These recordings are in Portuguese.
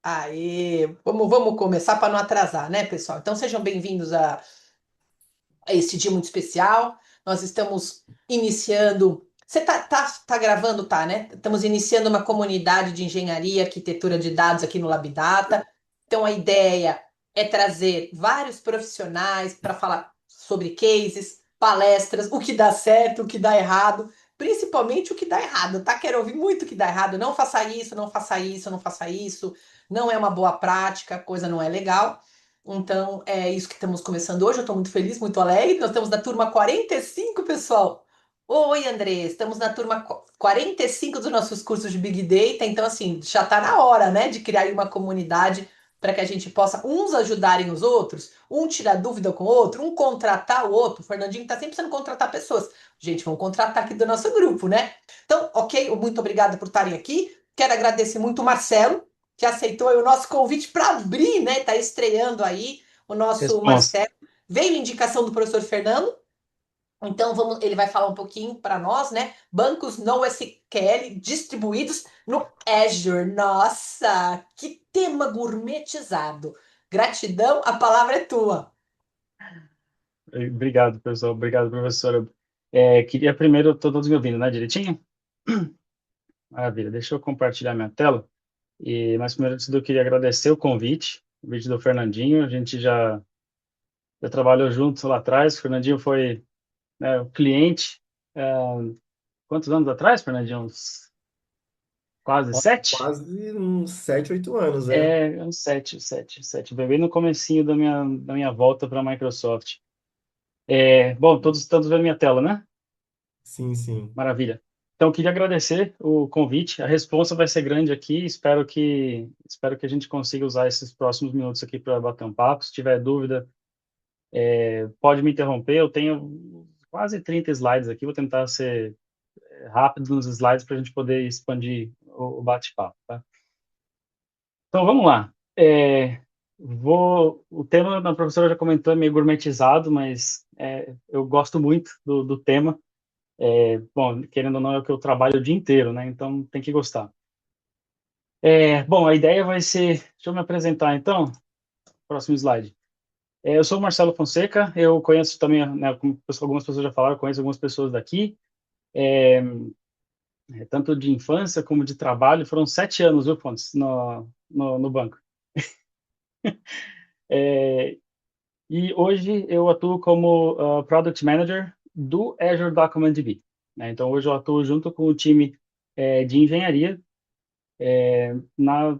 Aê, vamos começar para não atrasar, né, pessoal? Então sejam bem-vindos a esse dia muito especial. Nós estamos iniciando. Você tá gravando, tá, né? Estamos iniciando uma comunidade de engenharia e arquitetura de dados aqui no Labdata. Então a ideia é trazer vários profissionais para falar sobre cases, palestras, o que dá certo, o que dá errado, principalmente o que dá errado, tá? Quero ouvir muito o que dá errado. Não faça isso, não faça isso, não faça isso. Não é uma boa prática, a coisa não é legal. Então, é isso que estamos começando hoje. Eu estou muito feliz, muito alegre. Nós estamos na turma 45, pessoal. Oi, André. Estamos na turma 45 dos nossos cursos de Big Data. Então, assim, já está na hora, né, de criar aí uma comunidade para que a gente possa uns ajudarem os outros, um tirar dúvida com o outro, um contratar o outro. O Fernandinho está sempre precisando contratar pessoas. Gente, vamos contratar aqui do nosso grupo, né? Então, ok, muito obrigada por estarem aqui. Quero agradecer muito o Marcelo que aceitou o nosso convite para abrir, né? Está estreando aí o nosso Responsa. Marcelo. Veio indicação do professor Fernando, então ele vai falar um pouquinho para nós, né? Bancos NoSQL distribuídos no Azure. Nossa, que tema gourmetizado. Gratidão, a palavra é tua. Obrigado, pessoal. Obrigado, professora. Queria primeiro, todos me ouvindo, né, direitinho? Maravilha. Deixa eu compartilhar minha tela. Mas primeiro de tudo, eu queria agradecer o convite do Fernandinho. A gente já trabalhou juntos lá atrás. O Fernandinho foi, né, o cliente. Quantos anos atrás, Fernandinho? Uns quase Ó, 7? quase uns 7, 8 anos, é. Uns 7. Bem no comecinho da minha volta para a Microsoft. Bom, todos vendo minha tela, né? Sim, sim. Maravilha. Então, queria agradecer o convite. A resposta vai ser grande aqui. Espero que a gente consiga usar esses próximos minutos aqui para bater um papo. Se tiver dúvida, pode me interromper. Eu tenho quase 30 slides aqui. Vou tentar ser rápido nos slides para a gente poder expandir o bate-papo, tá? Então, vamos lá. O tema, a professora já comentou, é meio gourmetizado, mas eu gosto muito do tema. Bom, querendo ou não, é o que eu trabalho o dia inteiro, né? Então tem que gostar. Bom, a ideia vai ser. Deixa eu me apresentar então. Próximo slide. Eu sou o Marcelo Fonseca, eu conheço também, né, como algumas pessoas já falaram, eu conheço algumas pessoas daqui, tanto de infância como de trabalho. Foram 7 anos, viu, Fontes, no banco. É, e hoje eu atuo como Product Manager do Azure Document DB, né? Então hoje eu atuo junto com o time de engenharia na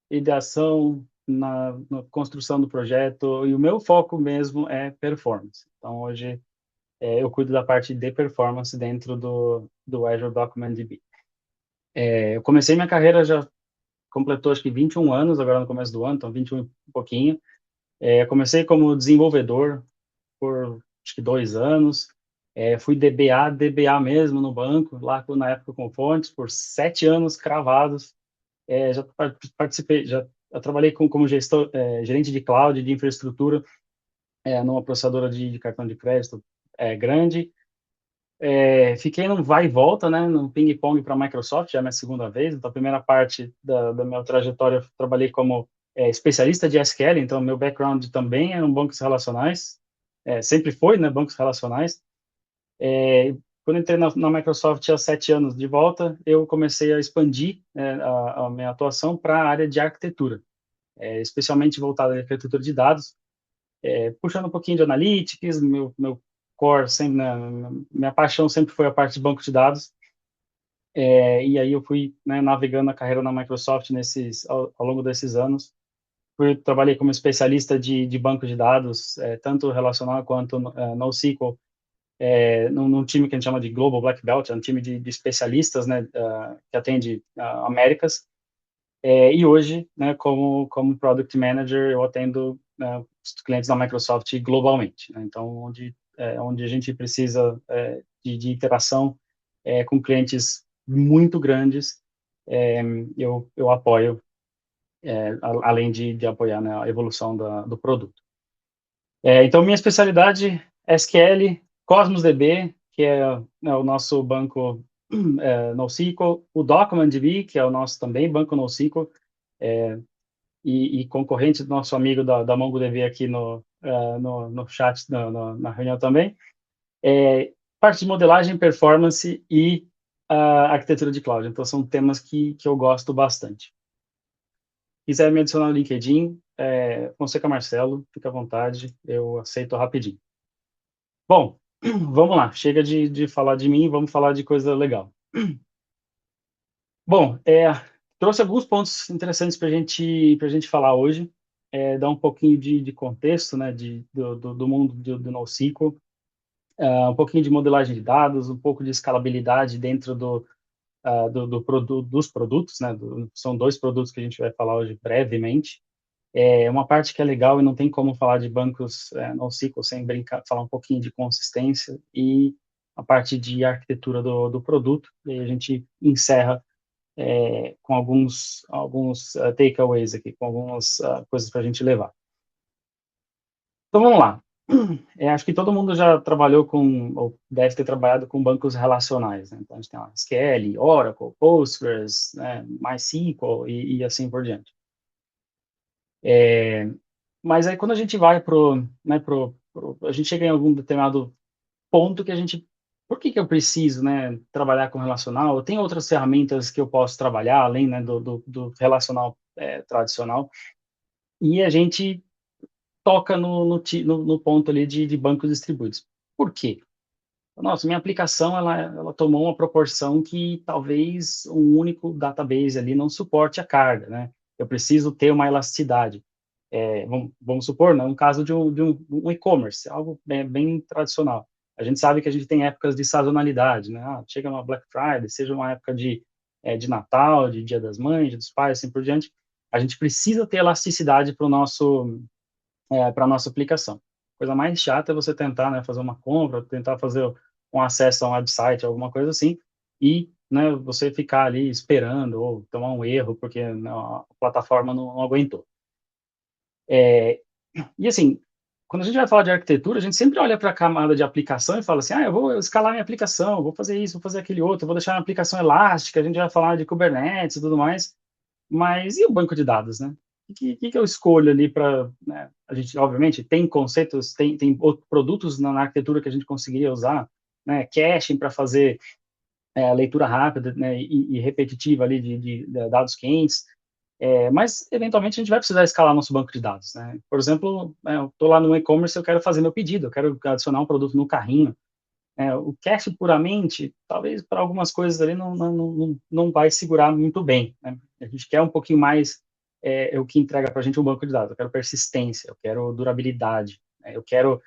ideação, na construção do projeto, e o meu foco mesmo é performance. Então, hoje, eu cuido da parte de performance dentro do Azure Document DB. Eu comecei minha carreira, já completou acho que 21 anos, agora no começo do ano, então 21 e um pouquinho. Eu comecei como desenvolvedor por acho que 2 anos. Fui DBA mesmo no banco, lá na época com fontes, por 7 anos cravados. Já participei, já eu trabalhei como gestor, gerente de cloud, de infraestrutura, numa processadora de cartão de crédito grande. Fiquei num vai e volta, né, num ping-pong para a Microsoft, já é a minha segunda vez. Então, a primeira parte da minha trajetória, eu trabalhei como especialista de SQL, então meu background também é em bancos relacionais, sempre foi, né, bancos relacionais. Quando entrei na Microsoft há 7 anos de volta, eu comecei a expandir a minha atuação para a área de arquitetura, especialmente voltada à arquitetura de dados, puxando um pouquinho de analytics. Meu core sempre, né, minha paixão sempre foi a parte de banco de dados. E aí eu fui, né, navegando a carreira na Microsoft ao longo desses anos. Trabalhei como especialista de banco de dados, tanto relacional quanto NoSQL, num time que a gente chama de Global Black Belt, é um time de especialistas, né, que atende Américas. E hoje, né, como Product Manager, eu atendo os clientes da Microsoft globalmente, né? Então, onde a gente precisa de interação com clientes muito grandes, é, eu apoio, além de apoiar, né, a evolução do produto. Então, minha especialidade é SQL, Cosmos DB, que é, né, o nosso banco NoSQL, o DocumentDB, que é o nosso também banco NoSQL, e concorrente do nosso amigo da MongoDB aqui no chat, na reunião também. Parte de modelagem, performance e arquitetura de cloud. Então, são temas que eu gosto bastante. Quiser me adicionar no LinkedIn, Fonseca Marcelo, fica à vontade, eu aceito rapidinho. Bom, vamos lá, chega de falar de mim, vamos falar de coisa legal. Bom, trouxe alguns pontos interessantes para a gente falar hoje, dar um pouquinho de contexto, né, do mundo do NoSQL, um pouquinho de modelagem de dados, um pouco de escalabilidade dentro dos produtos, né, são 2 produtos que a gente vai falar hoje brevemente. Uma parte que é legal e não tem como falar de bancos NoSQL sem falar um pouquinho de consistência e a parte de arquitetura do produto, e aí a gente encerra com alguns takeaways aqui, com algumas coisas para a gente levar. Então, vamos lá. Acho que todo mundo já trabalhou ou deve ter trabalhado com bancos relacionais, né? Então, a gente tem lá SQL, Oracle, Postgres, né, MySQL e assim por diante. Mas aí, quando a gente vai a gente chega em algum determinado ponto que por que eu preciso, né, trabalhar com relacional? Eu tenho outras ferramentas que eu posso trabalhar, além, né, do relacional tradicional, e a gente toca no ponto ali de bancos distribuídos. Por quê? Nossa, minha aplicação, ela tomou uma proporção que talvez um único database ali não suporte a carga, né? Eu preciso ter uma elasticidade. Vamos supor, né, um caso de um e-commerce, algo bem tradicional. A gente sabe que a gente tem épocas de sazonalidade, né? Chega uma Black Friday, seja uma época de Natal, de Dia das Mães, Dia dos Pais, assim por diante. A gente precisa ter elasticidade para a nossa aplicação. A coisa mais chata é você tentar, né, fazer uma compra, tentar fazer um acesso a um website, alguma coisa assim, e, né, você ficar ali esperando ou tomar um erro porque, né, a plataforma não aguentou. E assim, quando a gente vai falar de arquitetura, a gente sempre olha para a camada de aplicação e fala assim, eu vou escalar minha aplicação, vou fazer isso, vou fazer aquele outro, vou deixar uma aplicação elástica, a gente vai falar de Kubernetes e tudo mais, mas e o banco de dados, né? O que eu escolho ali para, né? A gente, obviamente, tem conceitos, tem outros produtos na arquitetura que a gente conseguiria usar, né? Caching para fazer leitura rápida, né? E repetitiva ali de dados quentes, mas, eventualmente, a gente vai precisar escalar nosso banco de dados, né? Por exemplo, eu estou lá no e-commerce, eu quero fazer meu pedido, eu quero adicionar um produto no carrinho. O cache puramente, talvez para algumas coisas ali não vai segurar muito bem, né? A gente quer um pouquinho mais o que entrega para a gente um banco de dados. Eu quero persistência, eu quero durabilidade, né? Eu quero,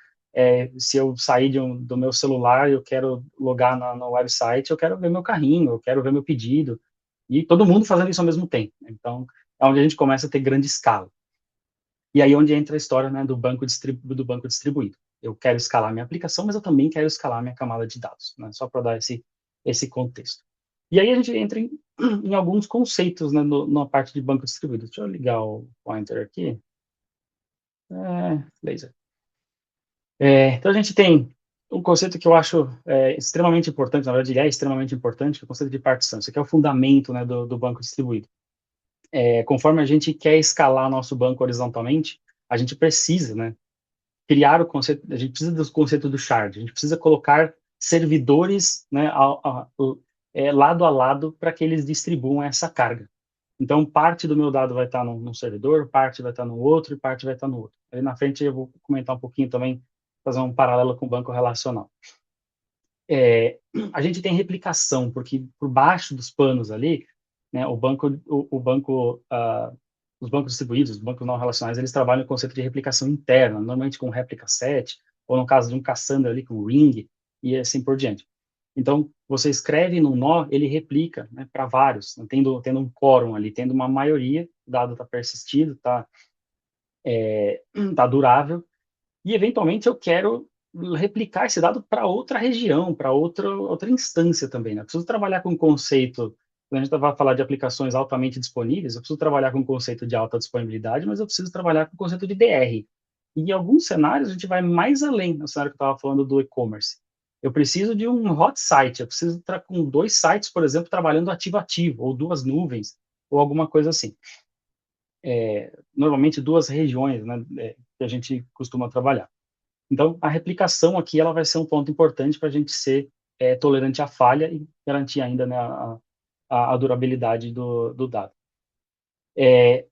se eu sair do meu celular, eu quero logar no website, eu quero ver meu carrinho, eu quero ver meu pedido, e todo mundo fazendo isso ao mesmo tempo. Então, é onde a gente começa a ter grande escala. E aí onde entra a história, né, do banco distribuído. Eu quero escalar minha aplicação, mas eu também quero escalar minha camada de dados, né, só para dar esse contexto. E aí a gente entra em alguns conceitos, né, na parte de banco distribuído. Deixa eu ligar o pointer aqui. Laser. Então a gente tem um conceito que eu acho extremamente importante, na verdade ele é extremamente importante, que é o conceito de partição. Isso aqui é o fundamento, né, do banco distribuído. Conforme a gente quer escalar nosso banco horizontalmente, a gente precisa, né, criar o conceito, a gente precisa do conceito do shard, a gente precisa colocar servidores, né, lado a lado para que eles distribuam essa carga. Então, parte do meu dado vai estar num servidor, parte vai estar no outro e parte vai estar no outro. Aí na frente eu vou comentar um pouquinho também, fazer um paralelo com o banco relacional. A gente tem replicação, porque por baixo dos panos ali, né, os bancos distribuídos, os bancos não relacionais, eles trabalham com o conceito de replicação interna, normalmente com réplica set, ou no caso de um Cassandra ali com ring, e assim por diante. Então, você escreve no nó, ele replica, né, para vários, né, tendo um quórum ali, tendo uma maioria, o dado está persistido, tá durável, e eventualmente eu quero replicar esse dado para outra região, para outra instância também, né? Eu preciso trabalhar com o conceito, quando a gente vai falar de aplicações altamente disponíveis, eu preciso trabalhar com o conceito de alta disponibilidade, mas eu preciso trabalhar com o conceito de DR. E em alguns cenários a gente vai mais além, no cenário que eu estava falando do e-commerce. Eu preciso de um hot site, eu preciso estar com 2 sites, por exemplo, trabalhando ativo-ativo, ou 2 nuvens, ou alguma coisa assim. normalmente duas regiões, né, que a gente costuma trabalhar. Então, a replicação aqui ela vai ser um ponto importante para a gente ser tolerante à falha e garantir ainda, né, a durabilidade do dado.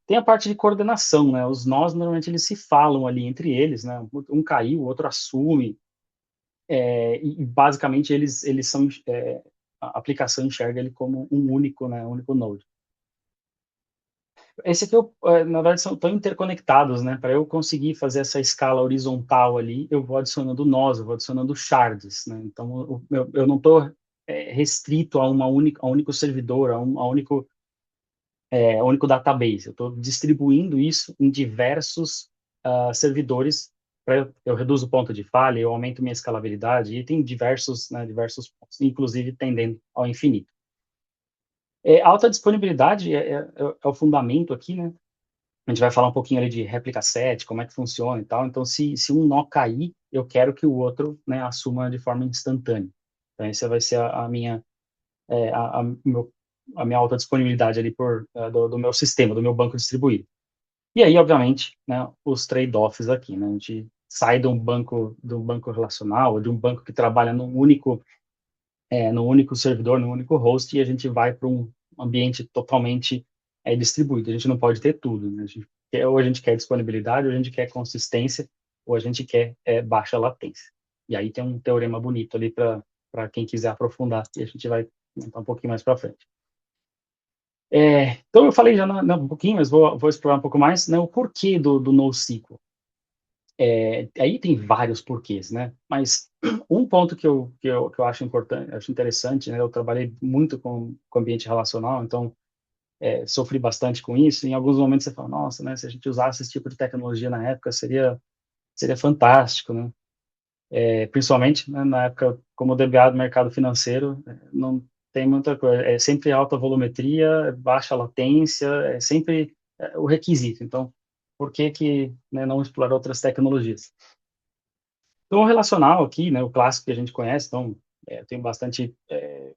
Tem a parte de coordenação, né? Os nós normalmente eles se falam ali entre eles, né? Um caiu, o outro assume, e basicamente eles são a aplicação enxerga ele como um único, né? Um único node. Esse aqui, na verdade, estão interconectados, né? Para eu conseguir fazer essa escala horizontal ali, eu vou adicionando nós, eu vou adicionando shards, né? Então, eu não estou restrito a a um único servidor, a único database. Eu estou distribuindo isso em diversos servidores. Eu reduzo o ponto de falha, eu aumento minha escalabilidade, e tem diversos, né, diversos pontos, inclusive tendendo ao infinito. Alta disponibilidade é o fundamento aqui, né? A gente vai falar um pouquinho ali de réplica set, como é que funciona e tal. Então, se um nó cair, eu quero que o outro, né, assuma de forma instantânea. Então, essa vai ser a minha, a minha alta disponibilidade ali do meu sistema, do meu banco distribuído. E aí, obviamente, né, os trade-offs aqui, né? A gente sai de um banco relacional, ou de um banco que trabalha num único servidor, num único host, e a gente vai para um ambiente totalmente distribuído. A gente não pode ter tudo, né? Ou a gente quer disponibilidade, ou a gente quer consistência, ou a gente quer baixa latência. E aí tem um teorema bonito ali para quem quiser aprofundar, e a gente vai comentar um pouquinho mais para frente. Então, eu falei já um pouquinho, mas vou explorar um pouco mais, né, o porquê do NoSQL. Aí tem vários porquês, né? Mas um ponto que eu acho importante, acho interessante, né? Eu trabalhei muito com ambiente relacional, então sofri bastante com isso. Em alguns momentos você fala, nossa, né? Se a gente usasse esse tipo de tecnologia na época, seria fantástico, né? Principalmente, né, na época, como DBA do mercado financeiro, não tem muita coisa. É sempre alta volumetria, baixa latência, é sempre o requisito. Então, por que, né, não explorar outras tecnologias? Então, o relacional aqui, né, o clássico que a gente conhece, então, eu tenho bastante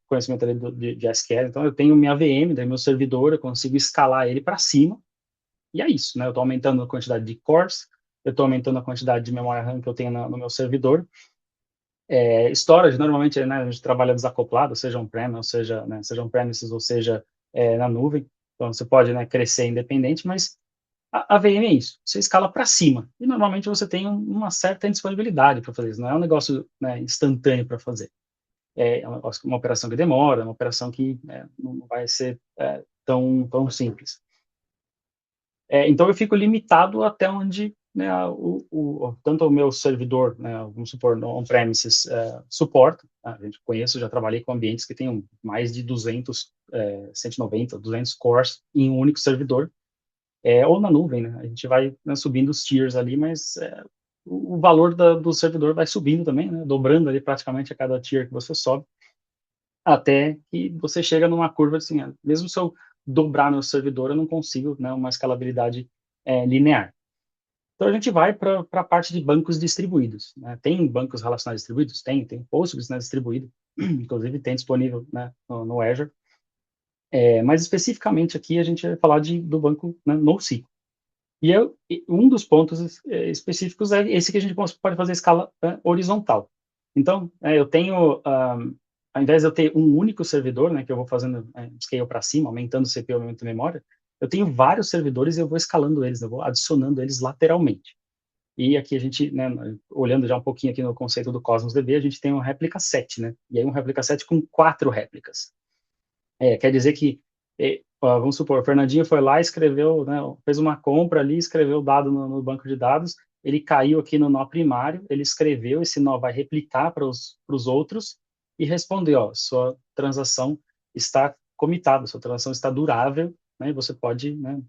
conhecimento ali de SQL, então eu tenho minha VM, daí meu servidor, eu consigo escalar ele para cima, e é isso, né, eu estou aumentando a quantidade de cores, eu estou aumentando a quantidade de memória RAM que eu tenho no meu servidor. Storage, normalmente, né, a gente trabalha desacoplado, seja on-prem, ou seja, né, seja on-premises, ou seja, na nuvem, então você pode, né, crescer independente, mas a VM é isso, você escala para cima, e normalmente você tem uma certa disponibilidade para fazer isso, não é um negócio, né, instantâneo para fazer. É um negócio, uma operação que demora, uma operação que não vai ser tão simples. Então eu fico limitado até onde, né, tanto o meu servidor, né, vamos supor, no on-premises, suporta. Tá? A gente conhece, já trabalhei com ambientes que tenham mais de 200, 190, 200 cores em um único servidor, ou na nuvem, né? A gente vai, né, subindo os tiers ali, mas o valor do servidor vai subindo também, né? Dobrando ali praticamente a cada tier que você sobe, até que você chega numa curva assim, mesmo se eu dobrar meu servidor, eu não consigo, né, uma escalabilidade linear. Então a gente vai para a parte de bancos distribuídos, né? Tem bancos relacionais distribuídos? Tem Postgres, né, distribuído, inclusive tem disponível, né, no Azure. Mas especificamente aqui a gente vai falar do banco, né, NoSQL. Um dos pontos específicos é esse que a gente pode fazer a escala horizontal. Então, eu tenho, ao invés de eu ter um único servidor, né, que eu vou fazendo scale para cima, aumentando o CPU, aumentando a memória, eu tenho vários servidores e eu vou escalando eles, eu vou adicionando eles lateralmente. E aqui a gente, né, olhando já um pouquinho aqui no conceito do Cosmos DB, a gente tem um réplica set, né? E aí um réplica set com 4 réplicas. Quer dizer que, vamos supor, o Fernandinho foi lá, escreveu, né, fez uma compra ali, escreveu o dado no banco de dados, ele caiu aqui no nó primário, ele escreveu, esse nó vai replicar para os outros e responder, ó, sua transação está comitada, sua transação está durável, né, e você pode, né,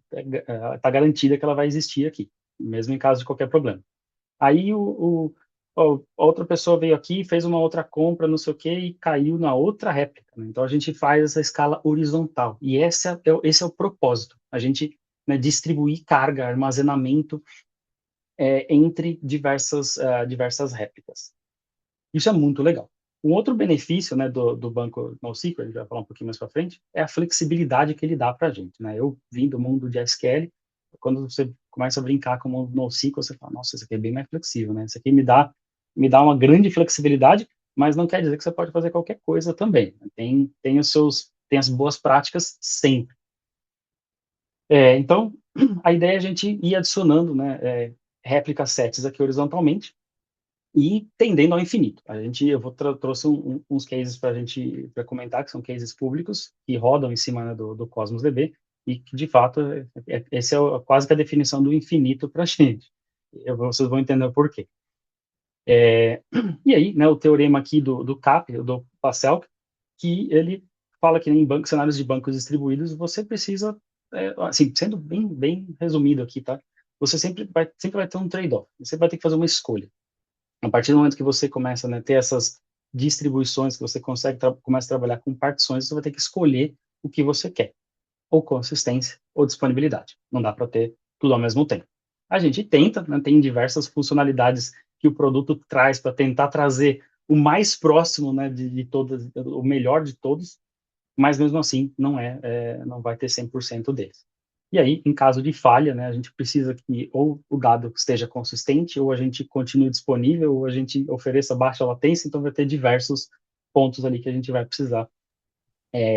tá garantida que ela vai existir aqui, mesmo em caso de qualquer problema. Aí a outra pessoa veio aqui, fez uma outra compra, não sei o quê, e caiu na outra réplica, né? Então a gente faz essa escala horizontal. E esse é o propósito. A gente, né, distribuir carga, armazenamento entre diversas réplicas. Isso é muito legal. Um outro benefício, né, do banco NoSQL, a gente vai falar um pouquinho mais para frente, é a flexibilidade que ele dá para a gente, né? Eu vim do mundo de SQL, quando você começa a brincar com o NoSQL, você fala, nossa, isso aqui é bem mais flexível, né? Isso aqui me dá uma grande flexibilidade, mas não quer dizer que você pode fazer qualquer coisa também. Tem as boas práticas sempre. Então, a ideia é a gente ir adicionando, né, réplica sets aqui horizontalmente e tendendo ao infinito. Trouxe uns cases para a gente pra comentar, que são cases públicos, que rodam em cima, né, do Cosmos DB, e que, de fato, esse é quase que a definição do infinito para a gente. Vocês vão entender o porquê. E aí, né, o teorema aqui do CAP, do Pascal, que ele fala que em cenários de bancos distribuídos, você precisa, assim, sendo bem resumido aqui, tá? Você sempre vai ter um trade-off, você vai ter que fazer uma escolha. A partir do momento que você começa, né, a ter essas distribuições, que você começa a trabalhar com partições, você vai ter que escolher o que você quer, ou consistência, ou disponibilidade. Não dá para ter tudo ao mesmo tempo. A gente tenta, né, tem diversas funcionalidades que o produto traz para tentar trazer o mais próximo, né, de todas, o melhor de todos, mas mesmo assim não vai ter 100% deles. E aí, em caso de falha, né, a gente precisa que ou o dado esteja consistente, ou a gente continue disponível, ou a gente ofereça baixa latência, então vai ter diversos pontos ali que a gente vai precisar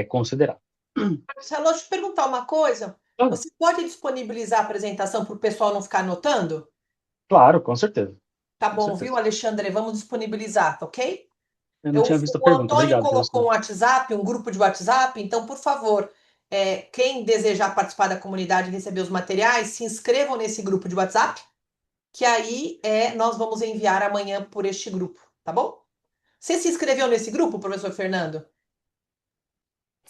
considerar. Marcelo, deixa eu te perguntar uma coisa. Claro, Você pode disponibilizar a apresentação para o pessoal não ficar anotando? claro, com certeza, Tá com bom, viu, certeza. Alexandre? Vamos disponibilizar, tá ok? Eu não tinha visto a O pergunta, Antônio obrigado pela colocou sua. um WhatsApp, um grupo de WhatsApp, então, por favor, quem desejar participar da comunidade e receber os materiais, se inscrevam nesse grupo de WhatsApp, que aí nós vamos enviar amanhã por este grupo, tá bom? Você se inscreveu nesse grupo, professor Fernando?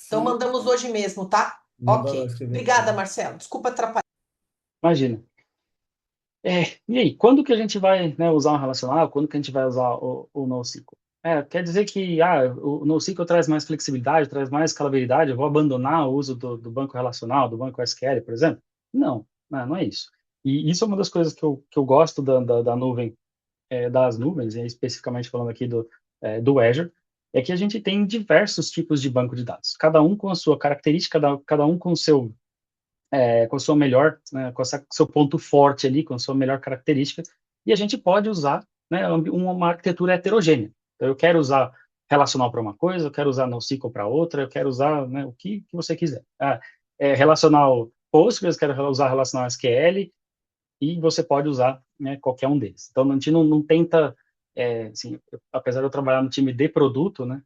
Então Sim, mandamos hoje mesmo, tá? manda Ok. escrever aqui. Obrigada, Marcelo. Desculpa atrapalhar. Imagina. E aí, quando que a gente vai, né, usar um relacional? Quando que a gente vai usar o NoSQL? Quer dizer que o NoSQL traz mais flexibilidade, traz mais escalabilidade, eu vou abandonar o uso do banco relacional, do banco SQL, por exemplo? Não é isso. E isso é uma das coisas que eu gosto da nuvem, das nuvens, e especificamente falando aqui do Azure, é que a gente tem diversos tipos de banco de dados, cada um com a sua característica, cada um com o seu com a sua melhor, né, com o seu ponto forte ali, com a sua melhor característica, e a gente pode usar, né, uma arquitetura heterogênea. Então, eu quero usar relacional para uma coisa, eu quero usar NoSQL para outra, eu quero usar, né, o que você quiser. Relacional Postgres, quero usar relacional SQL, e você pode usar, né, qualquer um deles. Então, a gente não tenta, assim, apesar de eu trabalhar no time de produto, né,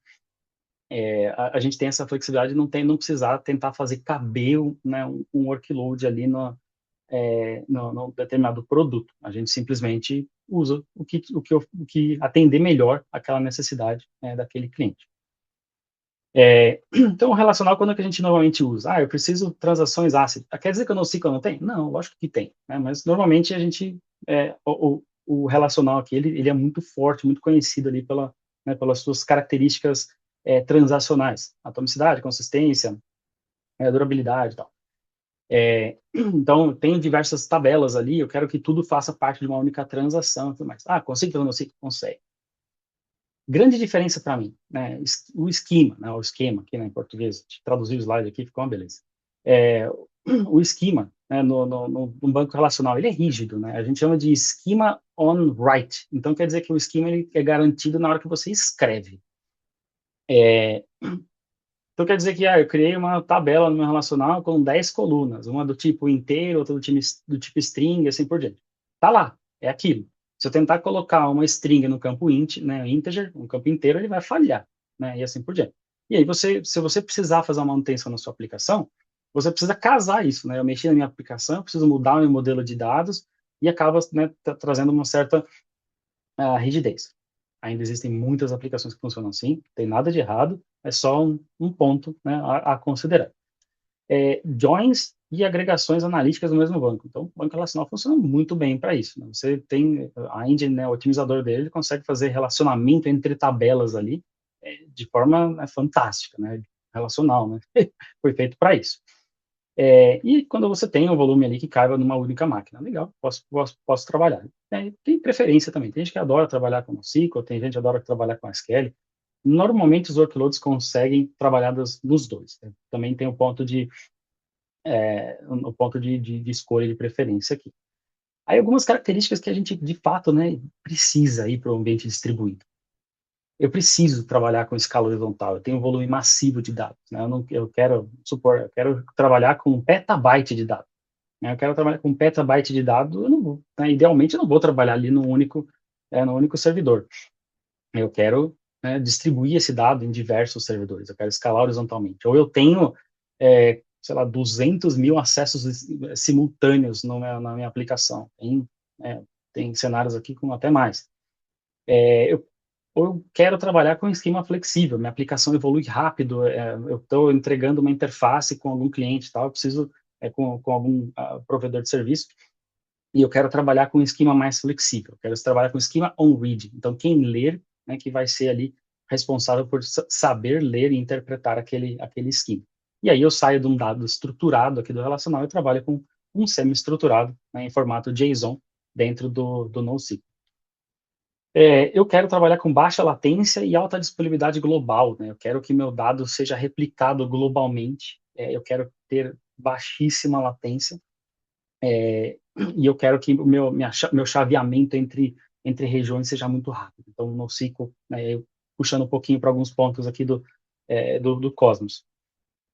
a gente tem essa flexibilidade de não precisar tentar fazer caber né, um workload ali no determinado produto. A gente simplesmente usa o que atender melhor aquela necessidade, né, daquele cliente. Então, o relacional, quando é que a gente normalmente usa? Eu preciso de transações ácidas. Quer dizer que o NoSQL não tem? Não, lógico que tem. Né? Mas, normalmente, o relacional aqui, ele é muito forte, muito conhecido ali né, pelas suas características transacionais. Atomicidade, consistência, durabilidade e tal. Então, tem diversas tabelas ali, eu quero que tudo faça parte de uma única transação e tudo mais. Consigo fazer NoSQL? Consegue. Grande diferença para mim, né, o esquema, né, o esquema aqui, né, em português, traduzir o slide aqui ficou uma beleza. O esquema, né, no banco relacional, ele é rígido, né, a gente chama de schema on write, então quer dizer que o esquema ele é garantido na hora que você escreve. Então quer dizer que eu criei uma tabela no meu relacional com 10 colunas, uma do tipo inteiro, outra do tipo string, assim por diante. Tá lá, é aquilo. Se eu tentar colocar uma string no campo int, né, integer, no campo inteiro, ele vai falhar, né, e assim por diante. E aí se você precisar fazer uma manutenção na sua aplicação, você precisa casar isso, né? Eu mexi na minha aplicação, eu preciso mudar o meu modelo de dados e acaba, né, trazendo uma certa rigidez. Ainda existem muitas aplicações que funcionam assim, não tem nada de errado, é só um ponto, né, a considerar. Joins e agregações analíticas no mesmo banco. Então, o banco relacional funciona muito bem para isso. Né? Você tem a engine, né, o otimizador dele, consegue fazer relacionamento entre tabelas ali de forma, né, fantástica, né, relacional, né? Foi feito para isso. E quando você tem um volume ali que caiba numa única máquina, legal, posso trabalhar. Tem preferência também. Tem gente que adora trabalhar com NoSQL, tem gente que adora trabalhar com SQL. Normalmente os workloads conseguem trabalhar nos dois. Né? Também tem o ponto de no ponto de escolha de preferência aqui. Aí algumas características que a gente, de fato, né, precisa ir para o ambiente distribuído. Eu preciso trabalhar com escala horizontal, eu tenho um volume massivo de dados, né? Eu quero trabalhar com um petabyte de dados, né? Eu quero trabalhar com um petabyte de dados, eu não vou, né? Idealmente eu não vou trabalhar ali no único servidor. Eu quero, né, distribuir esse dado em diversos servidores, eu quero escalar horizontalmente. Ou eu tenho, sei lá, 200 mil acessos simultâneos na minha aplicação. Tem cenários aqui com até mais. Ou eu quero trabalhar com um esquema flexível, minha aplicação evolui rápido, eu estou entregando uma interface com algum cliente, tal, eu preciso, com algum provedor de serviço, e eu quero trabalhar com um esquema mais flexível, eu quero trabalhar com um esquema on-read. Então, quem ler, né, que vai ser ali responsável por saber ler e interpretar aquele esquema. E aí eu saio de um dado estruturado aqui do relacional e trabalho com um semi-estruturado, né, em formato JSON dentro do NoSQL. Eu quero trabalhar com baixa latência e alta disponibilidade global, né? Eu quero que meu dado seja replicado globalmente, eu quero ter baixíssima latência, e eu quero que meu chaveamento entre regiões seja muito rápido. Então, no NoSQL, né, puxando um pouquinho para alguns pontos aqui do Cosmos.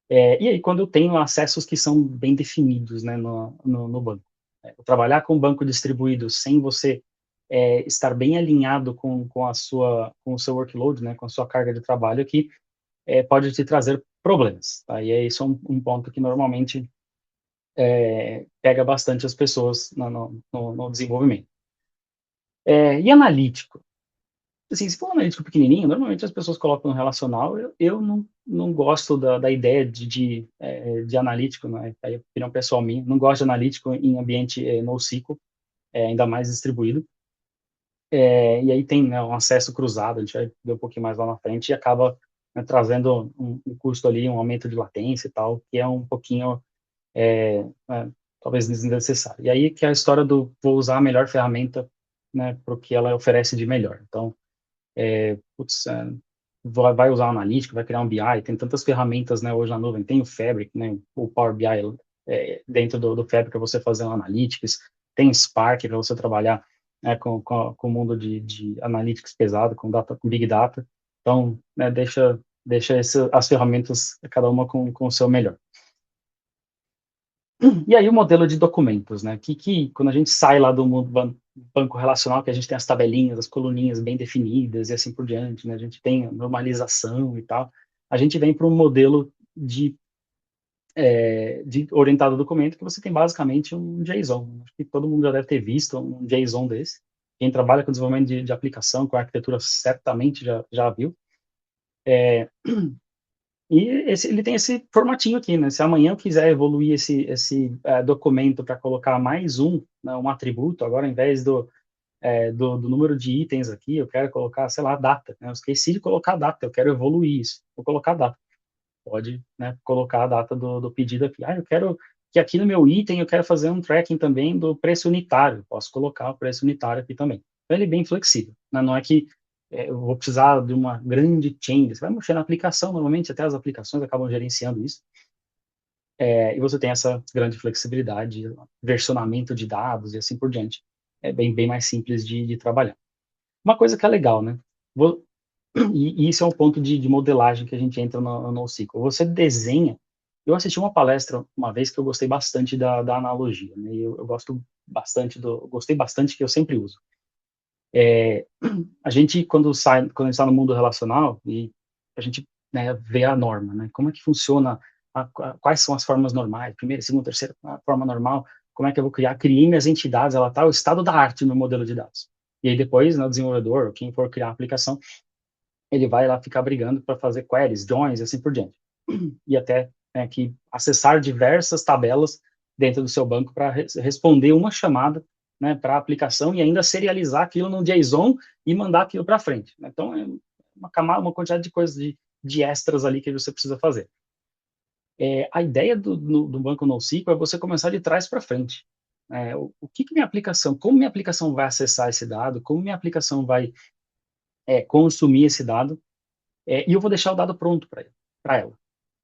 E aí, quando eu tenho acessos que são bem definidos, né, no banco. Eu trabalhar com banco distribuído sem você estar bem alinhado com o seu workload, né, com a sua carga de trabalho aqui, pode te trazer problemas. Tá? E é isso um ponto que normalmente pega bastante as pessoas no desenvolvimento. E analítico. Assim, se for um analítico pequenininho, normalmente as pessoas colocam no relacional. Eu não gosto da ideia de analítico, né? Aí, opinião pessoal minha, não gosto de analítico em ambiente NoSQL, ainda mais distribuído. E aí tem, né, um acesso cruzado, a gente vai ver um pouquinho mais lá na frente, e acaba, né, trazendo um custo ali, um aumento de latência e tal, que é um pouquinho, talvez desnecessário. E aí que é a história vou usar a melhor ferramenta, né, para o que ela oferece de melhor. Então, putz, vai usar o Analytics, vai criar um BI, tem tantas ferramentas, né, hoje na nuvem, tem o Fabric, né, o Power BI, dentro do Fabric para você fazer um Analytics, tem Spark para você trabalhar, né, com o mundo de Analytics pesado, com Big Data. Então, né, deixa as ferramentas, cada uma com o seu melhor. E aí o modelo de documentos, né? Que quando a gente sai lá do mundo banco relacional, que a gente tem as tabelinhas, as coluninhas bem definidas e assim por diante, né? A gente tem a normalização e tal. A gente vem para um modelo de orientado a documento que você tem basicamente um JSON. Acho que todo mundo já deve ter visto um JSON desse. Quem trabalha com desenvolvimento de aplicação, com arquitetura, certamente já viu. E ele tem esse formatinho aqui, né? Se amanhã eu quiser evoluir esse documento para colocar mais né, um atributo, agora ao invés do número de itens aqui, eu quero colocar, sei lá, data, né? Eu esqueci de colocar data, eu quero evoluir isso. Vou colocar data. Pode, né, colocar a data do pedido aqui. Eu quero que aqui no meu item eu quero fazer um tracking também do preço unitário. Posso colocar o preço unitário aqui também. Então ele é bem flexível, né? Não é que eu vou precisar de uma grande change. Você vai mexer na aplicação, normalmente até as aplicações acabam gerenciando isso. E você tem essa grande flexibilidade, versionamento de dados e assim por diante. É bem mais simples de trabalhar. Uma coisa que é legal, né? E isso é um ponto de modelagem que a gente entra no NoSQL. Você desenha. Eu assisti uma palestra uma vez que eu gostei bastante da analogia, né? Eu gostei bastante que eu sempre uso. A gente quando a gente está no mundo relacional e a gente, né, vê a norma, né? Como é que funciona? Quais são as formas normais? Primeira, segunda, terceira forma normal. Como é que eu vou criar? Criei minhas entidades, ela tá o estado da arte no modelo de dados. E aí depois, né, o desenvolvedor, quem for criar a aplicação, ele vai lá ficar brigando para fazer queries, joins e assim por diante. E até, né, que acessar diversas tabelas dentro do seu banco para responder uma chamada, né, para a aplicação e ainda serializar aquilo no JSON e mandar aquilo para frente. Então, é uma quantidade de coisas de extras ali que você precisa fazer. A ideia do banco NoSQL é você começar de trás para frente. Como minha aplicação vai acessar esse dado, como minha aplicação vai consumir esse dado, e eu vou deixar o dado pronto para ela.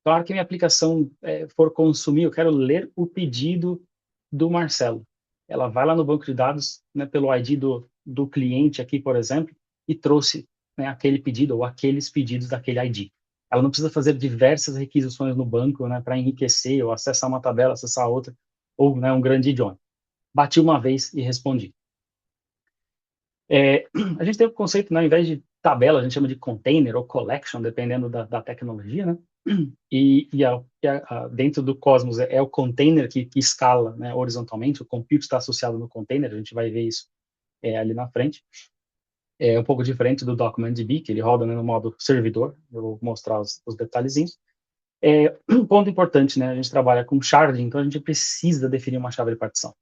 Então, a hora que minha aplicação for consumir, eu quero ler o pedido do Marcelo. Ela vai lá no banco de dados, né, pelo ID do cliente aqui, por exemplo, e trouxe, né, aquele pedido ou aqueles pedidos daquele ID. Ela não precisa fazer diversas requisições no banco, né, para enriquecer ou acessar uma tabela, acessar outra, ou, né, um grande idioma. Bati uma vez e respondi. A gente tem o conceito, né, ao invés de tabela, a gente chama de container ou collection, dependendo da tecnologia, né? Dentro do Cosmos é o container que escala, né, horizontalmente, o compute está associado no container, a gente vai ver isso ali na frente. É um pouco diferente do DocumentDB, que ele roda, né, no modo servidor, eu vou mostrar os detalhezinhos. Um ponto importante, né, a gente trabalha com sharding, então a gente precisa definir uma chave de partição.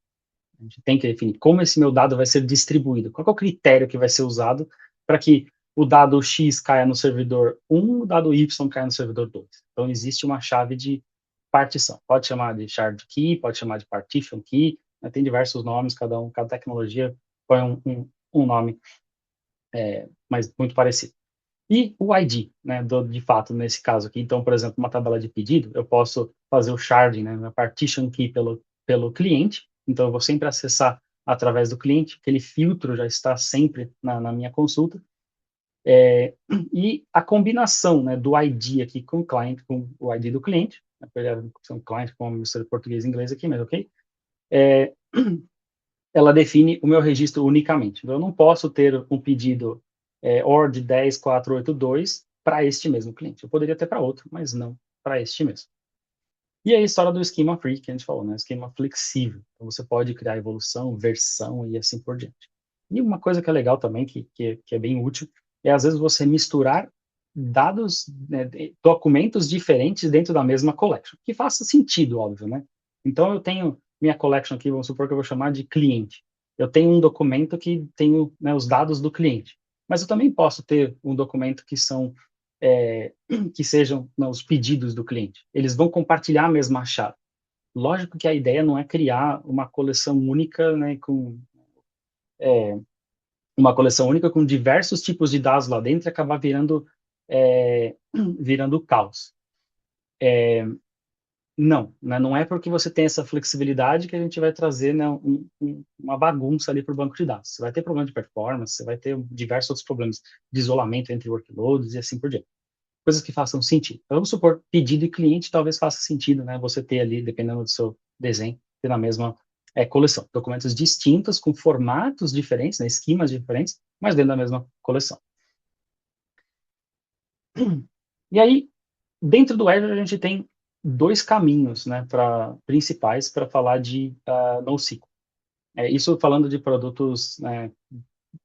A gente tem que definir como esse meu dado vai ser distribuído. Qual é o critério que vai ser usado para que o dado X caia no servidor 1, o dado Y caia no servidor 2. Então, existe uma chave de partição. Pode chamar de shard key, pode chamar de partition key, né? Tem diversos nomes, cada tecnologia põe um nome, mas muito parecido. E o ID, né, de fato, nesse caso aqui. Então, por exemplo, uma tabela de pedido, eu posso fazer o sharding, né, a partition key pelo cliente. Então, eu vou sempre acessar através do cliente, aquele filtro já está sempre na minha consulta. E a combinação, né, do ID aqui com o client, com o ID do cliente, né, são cliente com mistura de português e inglês aqui, mas ok, ela define o meu registro unicamente. Então, eu não posso ter um pedido ORD 10482 para este mesmo cliente. Eu poderia ter para outro, mas não para este mesmo. E aí a história do esquema free, que a gente falou, né? Esquema flexível. Então, você pode criar evolução, versão e assim por diante. E uma coisa que é legal também, que é bem útil, é às vezes você misturar dados, né, documentos diferentes dentro da mesma collection, que faça sentido, óbvio, né? Então, eu tenho minha collection aqui, vamos supor que eu vou chamar de cliente. Eu tenho um documento que tem, né, os dados do cliente, mas eu também posso ter um documento que são que sejam, não, os pedidos do cliente. Eles vão compartilhar a mesma chave. Lógico que a ideia não é criar uma coleção única, né, com uma coleção única com diversos tipos de dados lá dentro e acabar virando caos. Não, né, não é porque você tem essa flexibilidade que a gente vai trazer, né, uma bagunça ali para o banco de dados. Você vai ter problema de performance, você vai ter diversos outros problemas de isolamento entre workloads e assim por diante. Coisas que façam sentido. Então, vamos supor, pedido e cliente talvez faça sentido, né? Você ter ali, dependendo do seu desenho, ter na mesma coleção. Documentos distintos, com formatos diferentes, né? Esquemas diferentes, mas dentro da mesma coleção. E aí, dentro do Azure, a gente tem dois caminhos, né, principais para falar de NoSQL. Isso falando de produtos, né,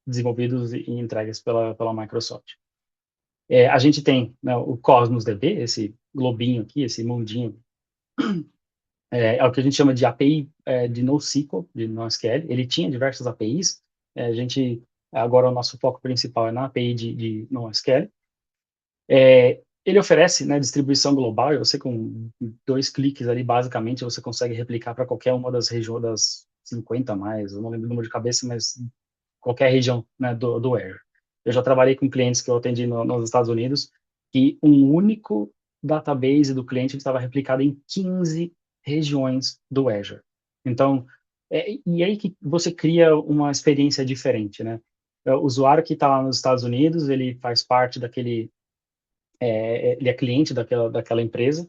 desenvolvidos e entregues pela Microsoft. A gente tem, né, o Cosmos DB, esse globinho aqui, esse mundinho, é o que a gente chama de API de NoSQL, de NoSQL. Ele tinha diversas APIs. Agora o nosso foco principal é na API de NoSQL. Ele oferece, né, distribuição global, e você com 2 cliques ali, basicamente, você consegue replicar para qualquer uma das regiões, das 50 mais, eu não lembro o número de cabeça, mas qualquer região, né, do Azure. Eu já trabalhei com clientes que eu atendi nos Estados Unidos, que um único database do cliente estava replicado em 15 regiões do Azure. Então, e aí que você cria uma experiência diferente, né? O usuário que está lá nos Estados Unidos, ele faz parte daquele, ele é cliente daquela empresa,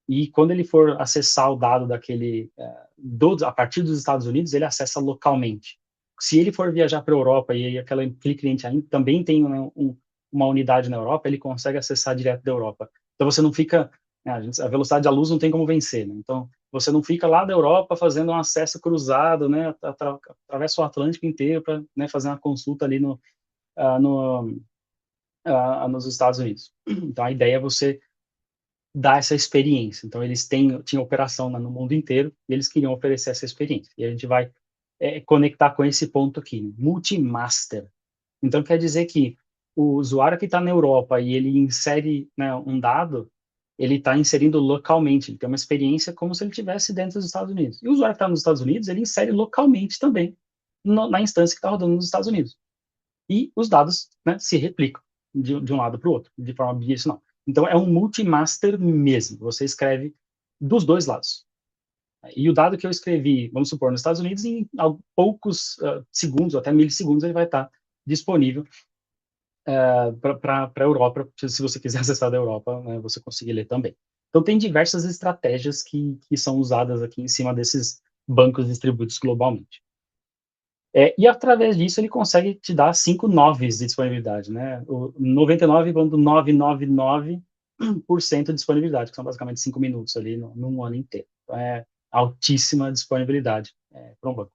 e quando ele for acessar o dado a partir dos Estados Unidos, ele acessa localmente. Se ele for viajar para a Europa e aquele cliente ainda também tem, né, uma unidade na Europa, ele consegue acessar direto da Europa. Então você não fica, né, a velocidade da luz não tem como vencer, né? Então você não fica lá da Europa fazendo um acesso cruzado, né, atravessa o Atlântico inteiro para, né, fazer uma consulta ali nos Estados Unidos. Então a ideia é você dar essa experiência. Então, eles tinham operação no mundo inteiro e eles queriam oferecer essa experiência. E a gente vai conectar com esse ponto aqui, né? Multimaster. Então, quer dizer que o usuário que está na Europa e ele insere, né, um dado, ele está inserindo localmente, ele tem uma experiência como se ele estivesse dentro dos Estados Unidos. E o usuário que está nos Estados Unidos, ele insere localmente também na instância que está rodando nos Estados Unidos. E os dados, né, se replicam de um lado para o outro, de forma bidimensional. Então, é um multimaster mesmo. Você escreve dos dois lados. E o dado que eu escrevi, vamos supor, nos Estados Unidos, em poucos segundos, até milissegundos, ele vai estar disponível para a Europa, se você quiser acessar da Europa, né, você conseguir ler também. Então, tem diversas estratégias que são usadas aqui em cima desses bancos distribuídos globalmente. E através disso ele consegue te dar 5 noves de disponibilidade, né? O 99,999% de disponibilidade, que são basicamente 5 minutos ali num ano inteiro. Então, é altíssima disponibilidade para um banco.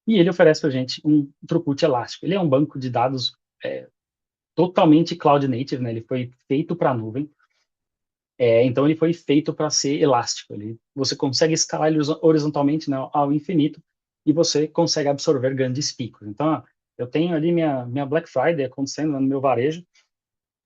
E ele oferece para a gente um throughput elástico. Ele é um banco de dados totalmente cloud native, né? Ele foi feito para a nuvem. Então, ele foi feito para ser elástico. Você consegue escalar ele horizontalmente, né, ao infinito, e você consegue absorver grandes picos. Então, eu tenho ali minha Black Friday acontecendo no meu varejo,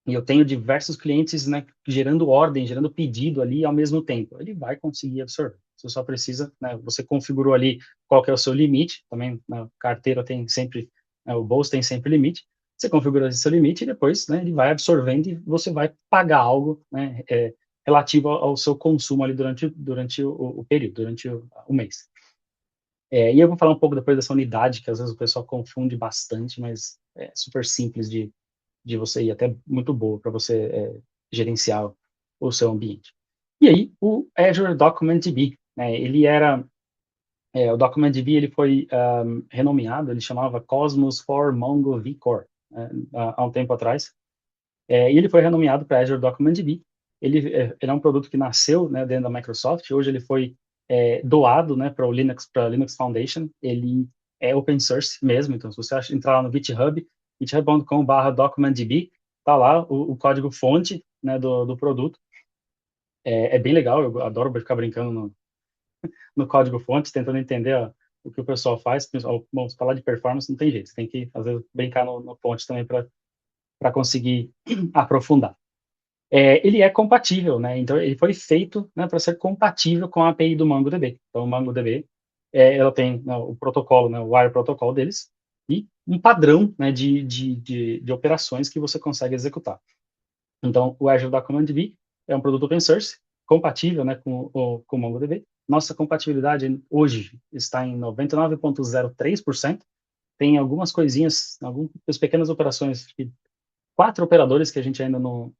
e eu tenho diversos clientes, né, gerando ordem, gerando pedido ali ao mesmo tempo. Ele vai conseguir absorver. Você só precisa, né, você configurou ali qual que é o seu limite, também na carteira tem sempre, o bolso tem sempre limite. Você configura esse seu limite e depois, né, ele vai absorvendo e você vai pagar algo, né, relativo ao seu consumo ali durante o período, durante o mês. E eu vou falar um pouco depois dessa unidade, que às vezes o pessoal confunde bastante, mas é super simples de você ir, até muito boa para você gerenciar o seu ambiente. E aí, o Azure Document DB, né, o Document DB ele foi renomeado, ele chamava Cosmos for Mongo vCore, há um tempo atrás, e ele foi renomeado para Azure Document DB. Ele é um produto que nasceu, né, dentro da Microsoft, hoje ele foi doado, né, para a Linux Foundation. Ele é open source mesmo, então se você entrar lá no GitHub, github.com/documentdb, tá lá o código fonte, né, do produto. É bem legal, eu adoro ficar brincando no código fonte, tentando entender o que o pessoal faz. Bom, se falar de performance não tem jeito, você tem que, às vezes, brincar no fonte também para conseguir aprofundar. Ele é compatível, né? Então, ele foi feito, né, para ser compatível com a API do MongoDB. Então, o MongoDB, ela tem, né, o protocolo, né, o Wire Protocol deles, e um padrão, né, de operações que você consegue executar. Então, o Azure Document DB é um produto open source, compatível, né, com o MongoDB. Nossa compatibilidade hoje está em 99,03%. Tem algumas coisinhas, algumas pequenas operações, 4 operadores que a gente ainda não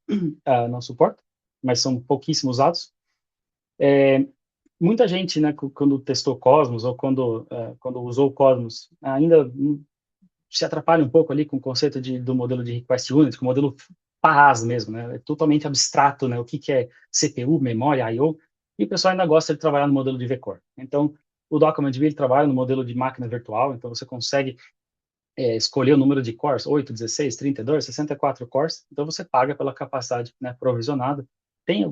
suporta, mas são pouquíssimo usados. Muita gente, né, quando testou Cosmos ou quando usou o Cosmos, ainda se atrapalha um pouco ali com o conceito do modelo de request unit, com o modelo PaaS mesmo, né? É totalmente abstrato, né? O que é CPU, memória, I/O, e o pessoal ainda gosta de trabalhar no modelo de vCore. Então, o Document DB trabalha no modelo de máquina virtual, então você consegue escolher o número de cores, 8, 16, 32, 64 cores, então você paga pela capacidade, né, provisionada. Tem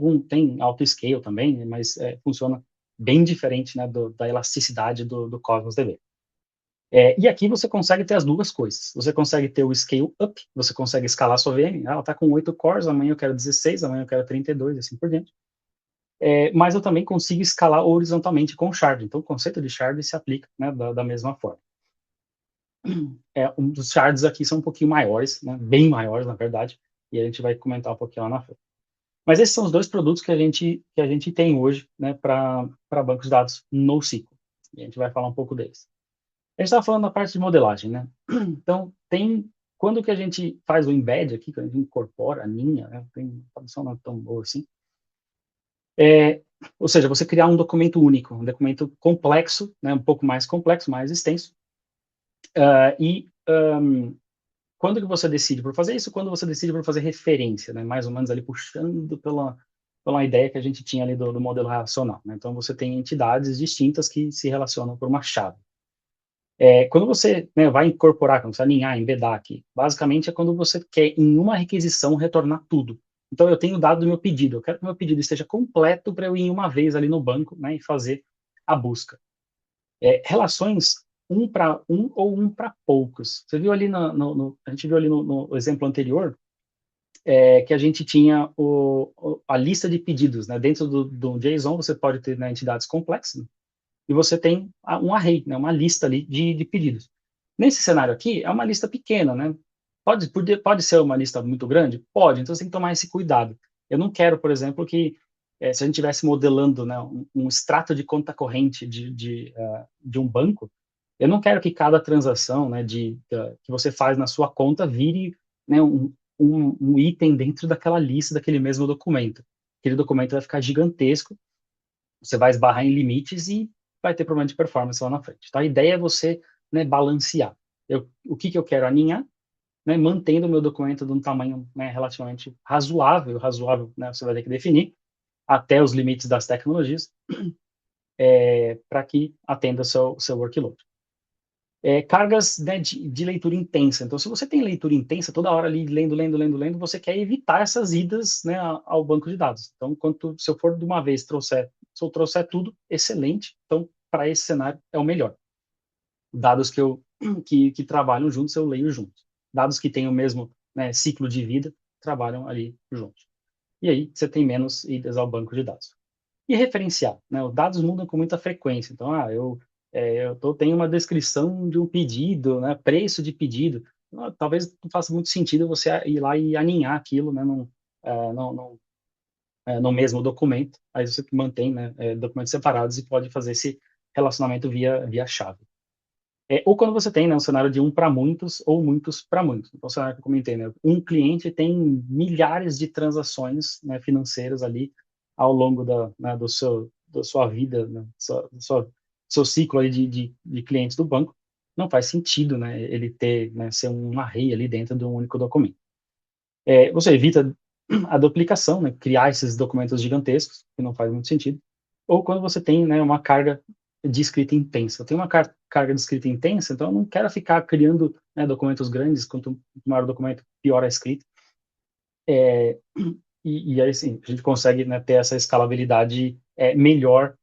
auto-scale também, mas funciona bem diferente, né, da elasticidade do Cosmos DB. E aqui você consegue ter as duas coisas. Você consegue ter o scale up, você consegue escalar a sua VM, ela está com 8 cores, amanhã eu quero 16, amanhã eu quero 32, assim por diante. Mas eu também consigo escalar horizontalmente com shard, então o conceito de shard se aplica, né, da mesma forma. Os shards aqui são um pouquinho maiores, né, bem maiores, na verdade, e a gente vai comentar um pouquinho lá na frente. Mas esses são os dois produtos que a gente tem hoje, né, para bancos de dados NoSQL. E a gente vai falar um pouco deles. A gente estava falando da parte de modelagem, né? Então, quando que a gente faz o embed aqui, quando a gente incorpora a linha, né, tem tradução não é tão boa assim, ou seja, você criar um documento único, um documento complexo, né, um pouco mais complexo, mais extenso, quando que você decide por fazer isso? Quando você decide por fazer referência, né? Mais ou menos ali puxando pela ideia que a gente tinha ali do modelo relacional, né? Então, você tem entidades distintas que se relacionam por uma chave. Quando você, né, vai incorporar, quando você alinhar, embedar aqui, basicamente é quando você quer, em uma requisição, retornar tudo. Então, eu tenho o dado do meu pedido, eu quero que o meu pedido esteja completo para eu ir uma vez ali no banco, né, e fazer a busca. Relações um para um ou um para poucos. Você viu ali a gente viu ali no exemplo anterior que a gente tinha a lista de pedidos, né? Dentro do JSON você pode ter, né, entidades complexas, né? E você tem um array, né, uma lista ali de pedidos. Nesse cenário aqui é uma lista pequena, né? Pode ser uma lista muito grande? Pode, então você tem que tomar esse cuidado. Eu não quero, por exemplo, que se a gente estivesse modelando, né, um extrato de conta corrente de um banco, eu não quero que cada transação, né, que você faz na sua conta vire, né, um item dentro daquela lista, daquele mesmo documento. Aquele documento vai ficar gigantesco, você vai esbarrar em limites e vai ter problema de performance lá na frente. Então, a ideia é você, né, balancear. O que eu quero alinhar, né, mantendo o meu documento de um tamanho, né, relativamente razoável, né, você vai ter que definir, até os limites das tecnologias, para que atenda o seu workload. Cargas, né, de leitura intensa. Então, se você tem leitura intensa, toda hora ali lendo, você quer evitar essas idas, né, ao banco de dados. Então, se eu for de uma vez se eu trouxer tudo, excelente. Então, para esse cenário, é o melhor. Dados que trabalham juntos, eu leio juntos. Dados que têm o mesmo, né, ciclo de vida, trabalham ali juntos. E aí, você tem menos idas ao banco de dados. E referenciar, né? Os dados mudam com muita frequência. Então, tenho uma descrição de um pedido, né? Preço de pedido. Talvez não faça muito sentido você ir lá e aninhar aquilo, né? No mesmo documento. Aí você mantém, né, documentos separados e pode fazer esse relacionamento via chave. Ou quando você tem, né, um cenário de um para muitos ou muitos para muitos. Então, o cenário que eu comentei, né, um cliente tem milhares de transações, né, financeiras ali ao longo né, da sua vida, né, seu ciclo aí de clientes do banco. Não faz sentido, né, ele né, ser um array ali dentro de um único documento. Você evita a duplicação, né, criar esses documentos gigantescos, que não faz muito sentido. Ou quando você tem, né, uma carga de escrita intensa. Eu tenho uma carga de escrita intensa, então eu não quero ficar criando, né, documentos grandes. Quanto maior o documento, pior a escrita. E aí sim, a gente consegue, né, ter essa escalabilidade melhor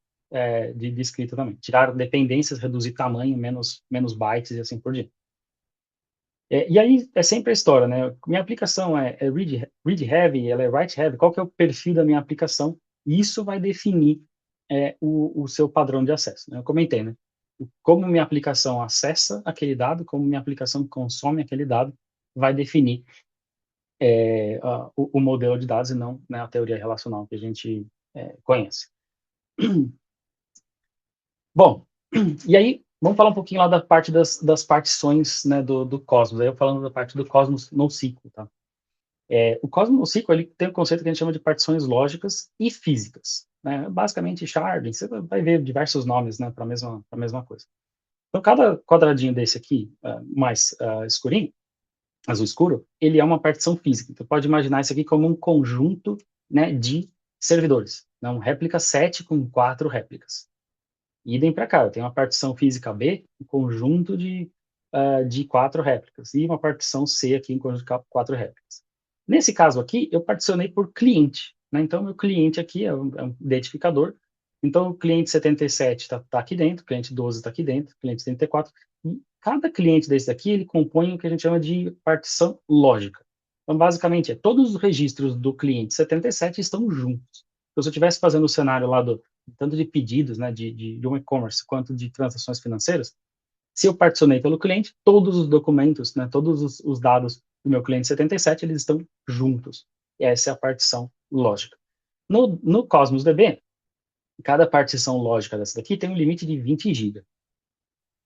de escrita também. Tirar dependências, reduzir tamanho, menos bytes e assim por diante. E aí é sempre a história, né? Minha aplicação é read heavy, ela é write heavy. Qual que é o perfil da minha aplicação? E isso vai definir o seu padrão de acesso, né? Eu comentei, né? Como minha aplicação acessa aquele dado, como minha aplicação consome aquele dado, vai definir o modelo de dados e não, né, a teoria relacional que a gente conhece. Bom, e aí vamos falar um pouquinho lá da parte das partições, né, do Cosmos. Aí eu falando da parte do Cosmos NoSQL, tá? O Cosmos NoSQL ele tem um conceito que a gente chama de partições lógicas e físicas, né? Basicamente sharding, você vai ver diversos nomes, né, para a mesma coisa. Então, cada quadradinho desse aqui, mais escurinho, azul escuro, ele é uma partição física. Então, pode imaginar isso aqui como um conjunto, né, de servidores, né? Um réplica set com 4 réplicas. Idem para cá, eu tenho uma partição física B, um conjunto de 4 réplicas, e uma partição C aqui, um conjunto de 4 réplicas. Nesse caso aqui, eu particionei por cliente, né? Então, meu cliente aqui é um identificador. Então, o cliente 77 está aqui dentro, o cliente 12 está aqui dentro, o cliente 34. E cada cliente desse aqui, ele compõe o que a gente chama de partição lógica. Então, basicamente, todos os registros do cliente 77 estão juntos. Então, se eu estivesse fazendo o cenário lá tanto de pedidos, né, de um e-commerce, quanto de transações financeiras, se eu particionei pelo cliente, todos os documentos, né, todos os dados do meu cliente 77, eles estão juntos. E essa é a partição lógica. No Cosmos DB, cada partição lógica dessa daqui tem um limite de 20 GB.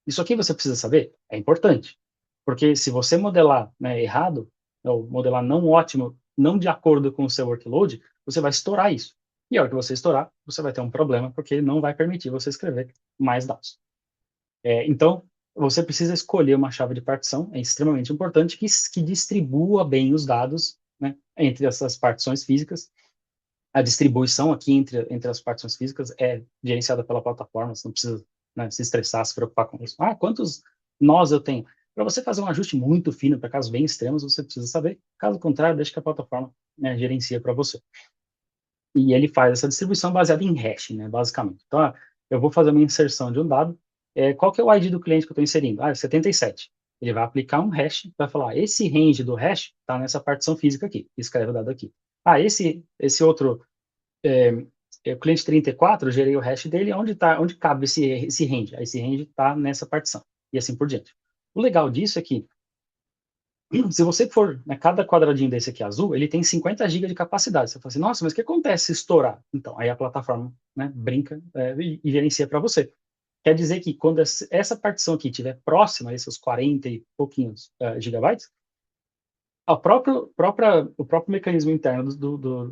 Isso aqui você precisa saber? É importante. Porque se você modelar, né, errado, ou modelar não ótimo, não de acordo com o seu workload, você vai estourar isso. E a hora que você estourar, você vai ter um problema, porque ele não vai permitir você escrever mais dados. Então, você precisa escolher uma chave de partição, é extremamente importante, que distribua bem os dados, né, entre essas partições físicas. A distribuição aqui entre as partições físicas é gerenciada pela plataforma, você não precisa, né, se estressar, se preocupar com isso. Quantos nós eu tenho? Para você fazer um ajuste muito fino, para casos bem extremos, você precisa saber. Caso contrário, deixa que a plataforma, né, gerencia para você. E ele faz essa distribuição baseada em hash, né, basicamente. Então, eu vou fazer uma inserção de um dado. Qual que é o ID do cliente que eu estou inserindo? É 77. Ele vai aplicar um hash, vai falar, esse range do hash está nessa partição física aqui. Escreve o dado aqui. Esse outro o cliente 34, eu gerei o hash dele, onde cabe esse range? Esse range está nessa partição, e assim por diante. O legal disso é que se você for, né, cada quadradinho desse aqui azul, ele tem 50 GB de capacidade. Você fala assim, nossa, mas o que acontece se estourar? Então, aí a plataforma, né, brinca e gerencia para você. Quer dizer que quando essa partição aqui estiver próxima a esses 40 e pouquinhos gigabytes, o próprio mecanismo interno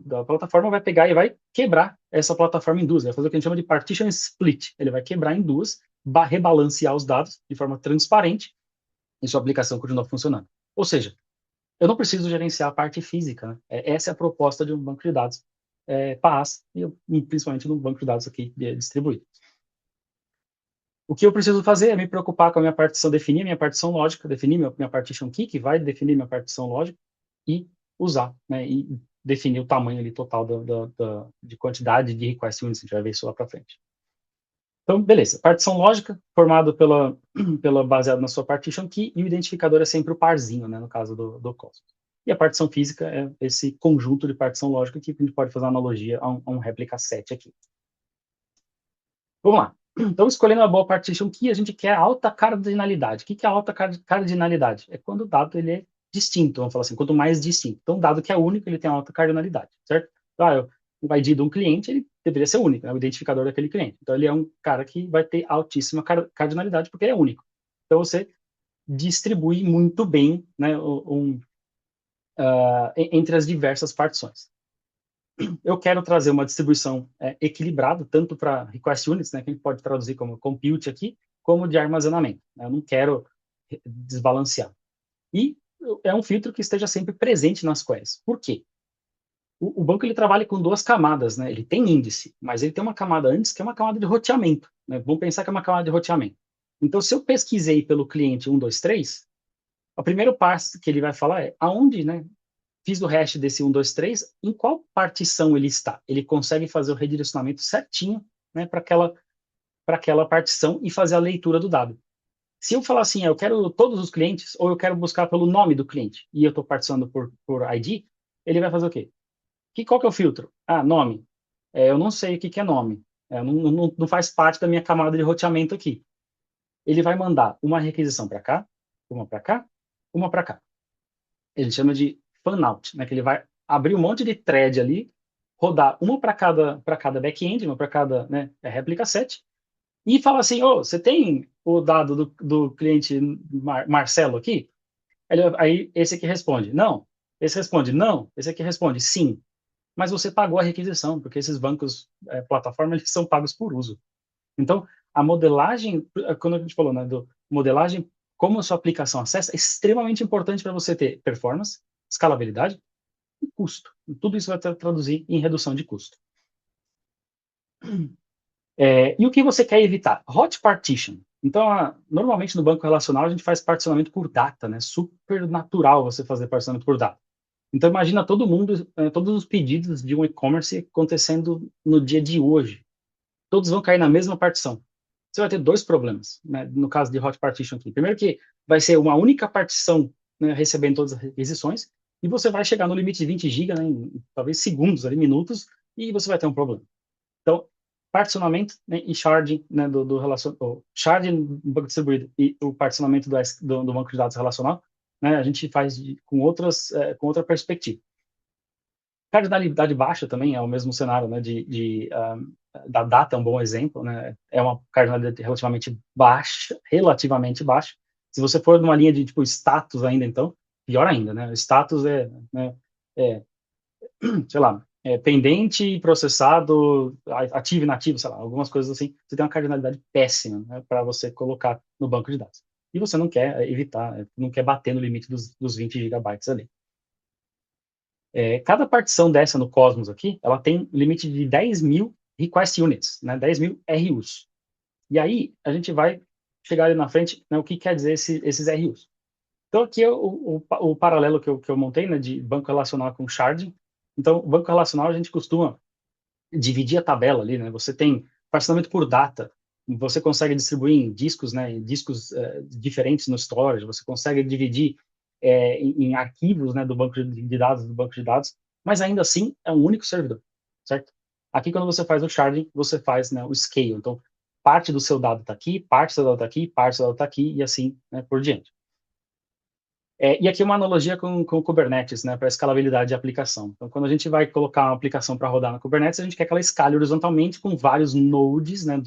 da plataforma vai pegar e vai quebrar essa plataforma em duas. Vai fazer o que a gente chama de partition split. Ele vai quebrar em duas, rebalancear os dados de forma transparente e sua aplicação continua funcionando. Ou seja, eu não preciso gerenciar a parte física. Né? Essa é a proposta de um banco de dados PaaS, e principalmente no banco de dados aqui distribuído. O que eu preciso fazer é me preocupar com a minha partição, definir minha partição lógica, definir minha partition key, que vai definir minha partição lógica, e usar, né, e definir o tamanho ali total de quantidade de request units, a gente vai ver isso lá para frente. Então, beleza. Partição lógica, formada baseado na sua partition key, e o identificador é sempre o parzinho, né, no caso do Cosmos. E a partição física é esse conjunto de partição lógica que a gente pode fazer uma analogia a um réplica set aqui. Vamos lá. Então, escolhendo uma boa partition key, a gente quer alta cardinalidade. O que é alta cardinalidade? É quando o dado ele é distinto, vamos falar assim, quanto mais distinto. Então, um dado que é único, ele tem alta cardinalidade, certo? Então, o ID de um cliente, ele deveria ser único, né? O identificador daquele cliente. Então, ele é um cara que vai ter altíssima cardinalidade, porque ele é único. Então, você distribui muito bem, né, entre as diversas partições. Eu quero trazer uma distribuição equilibrada, tanto para request units, né, que a gente pode traduzir como compute aqui, como de armazenamento. Né? Eu não quero desbalancear. E é um filtro que esteja sempre presente nas queries. Por quê? O banco ele trabalha com duas camadas, né? Ele tem índice, mas ele tem uma camada antes que é uma camada de roteamento. Né? Vamos pensar que é uma camada de roteamento. Então, se eu pesquisei pelo cliente 1, 2, 3, o primeiro passo que ele vai falar é aonde, né? Fiz o hash desse 1, 2, 3, em qual partição ele está? Ele consegue fazer o redirecionamento certinho, né, para aquela partição e fazer a leitura do dado. Se eu falar assim, eu quero todos os clientes, ou eu quero buscar pelo nome do cliente, e eu estou particionando por ID, ele vai fazer o quê? Qual que é o filtro? Ah, nome. Eu não sei o que é nome. Não faz parte da minha camada de roteamento aqui. Ele vai mandar uma requisição para cá, uma para cá, uma para cá. Ele chama de fan-out, né? Que ele vai abrir um monte de thread ali, rodar uma para cada back-end, uma para cada, né, réplica set, e fala assim, você tem o dado do cliente Marcelo aqui? Aí esse aqui responde, não. Esse responde, não. Esse aqui responde, sim. Mas você pagou a requisição, porque esses bancos, plataforma, eles são pagos por uso. Então, a modelagem, quando a gente falou, né, do modelagem, como a sua aplicação acessa, é extremamente importante para você ter performance, escalabilidade e custo. E tudo isso vai traduzir em redução de custo. E o que você quer evitar? Hot partition. Então, normalmente no banco relacional a gente faz particionamento por data, né? Super natural você fazer particionamento por data. Então, imagina todo mundo, todos os pedidos de um e-commerce acontecendo no dia de hoje. Todos vão cair na mesma partição. Você vai ter dois problemas, né, no caso de hot partition aqui. Primeiro que vai ser uma única partição, né, recebendo todas as requisições, e você vai chegar no limite de 20 GB, né, em talvez segundos, ali, minutos, e você vai ter um problema. Então, particionamento, né, e sharding, né, sharding do banco distribuído e o particionamento do banco de dados relacional, né, a gente faz com outra perspectiva. Cardinalidade baixa também é o mesmo cenário, né, da data é um bom exemplo, né, é uma cardinalidade relativamente baixa. Se você for numa linha de tipo status ainda, então, pior ainda, né, status né, sei lá, pendente, processado, ativo e inativo, sei lá, algumas coisas assim, você tem uma cardinalidade péssima, né, para você colocar no banco de dados. E você não quer evitar, não quer bater no limite dos 20 gigabytes ali. Cada partição dessa no Cosmos aqui, ela tem limite de 10.000 request units, né, 10.000 RUs. E aí, a gente vai chegar ali na frente, né, o que quer dizer esses RUs. Então, aqui é o paralelo que eu montei, né, de banco relacional com sharding. Então, banco relacional, a gente costuma dividir a tabela ali, né, você tem particionamento por data, você consegue distribuir em discos, né, diferentes no storage, você consegue dividir em arquivos, né, do banco de dados, mas ainda assim é um único servidor, certo? Aqui, quando você faz o sharding, você faz, né, o scale. Então, parte do seu dado está aqui, parte do seu dado está aqui, parte do seu dado está aqui, e assim, né, por diante. E aqui uma analogia com o Kubernetes, né, para escalabilidade de aplicação. Então, quando a gente vai colocar uma aplicação para rodar no Kubernetes, a gente quer que ela escale horizontalmente com vários nodes, né,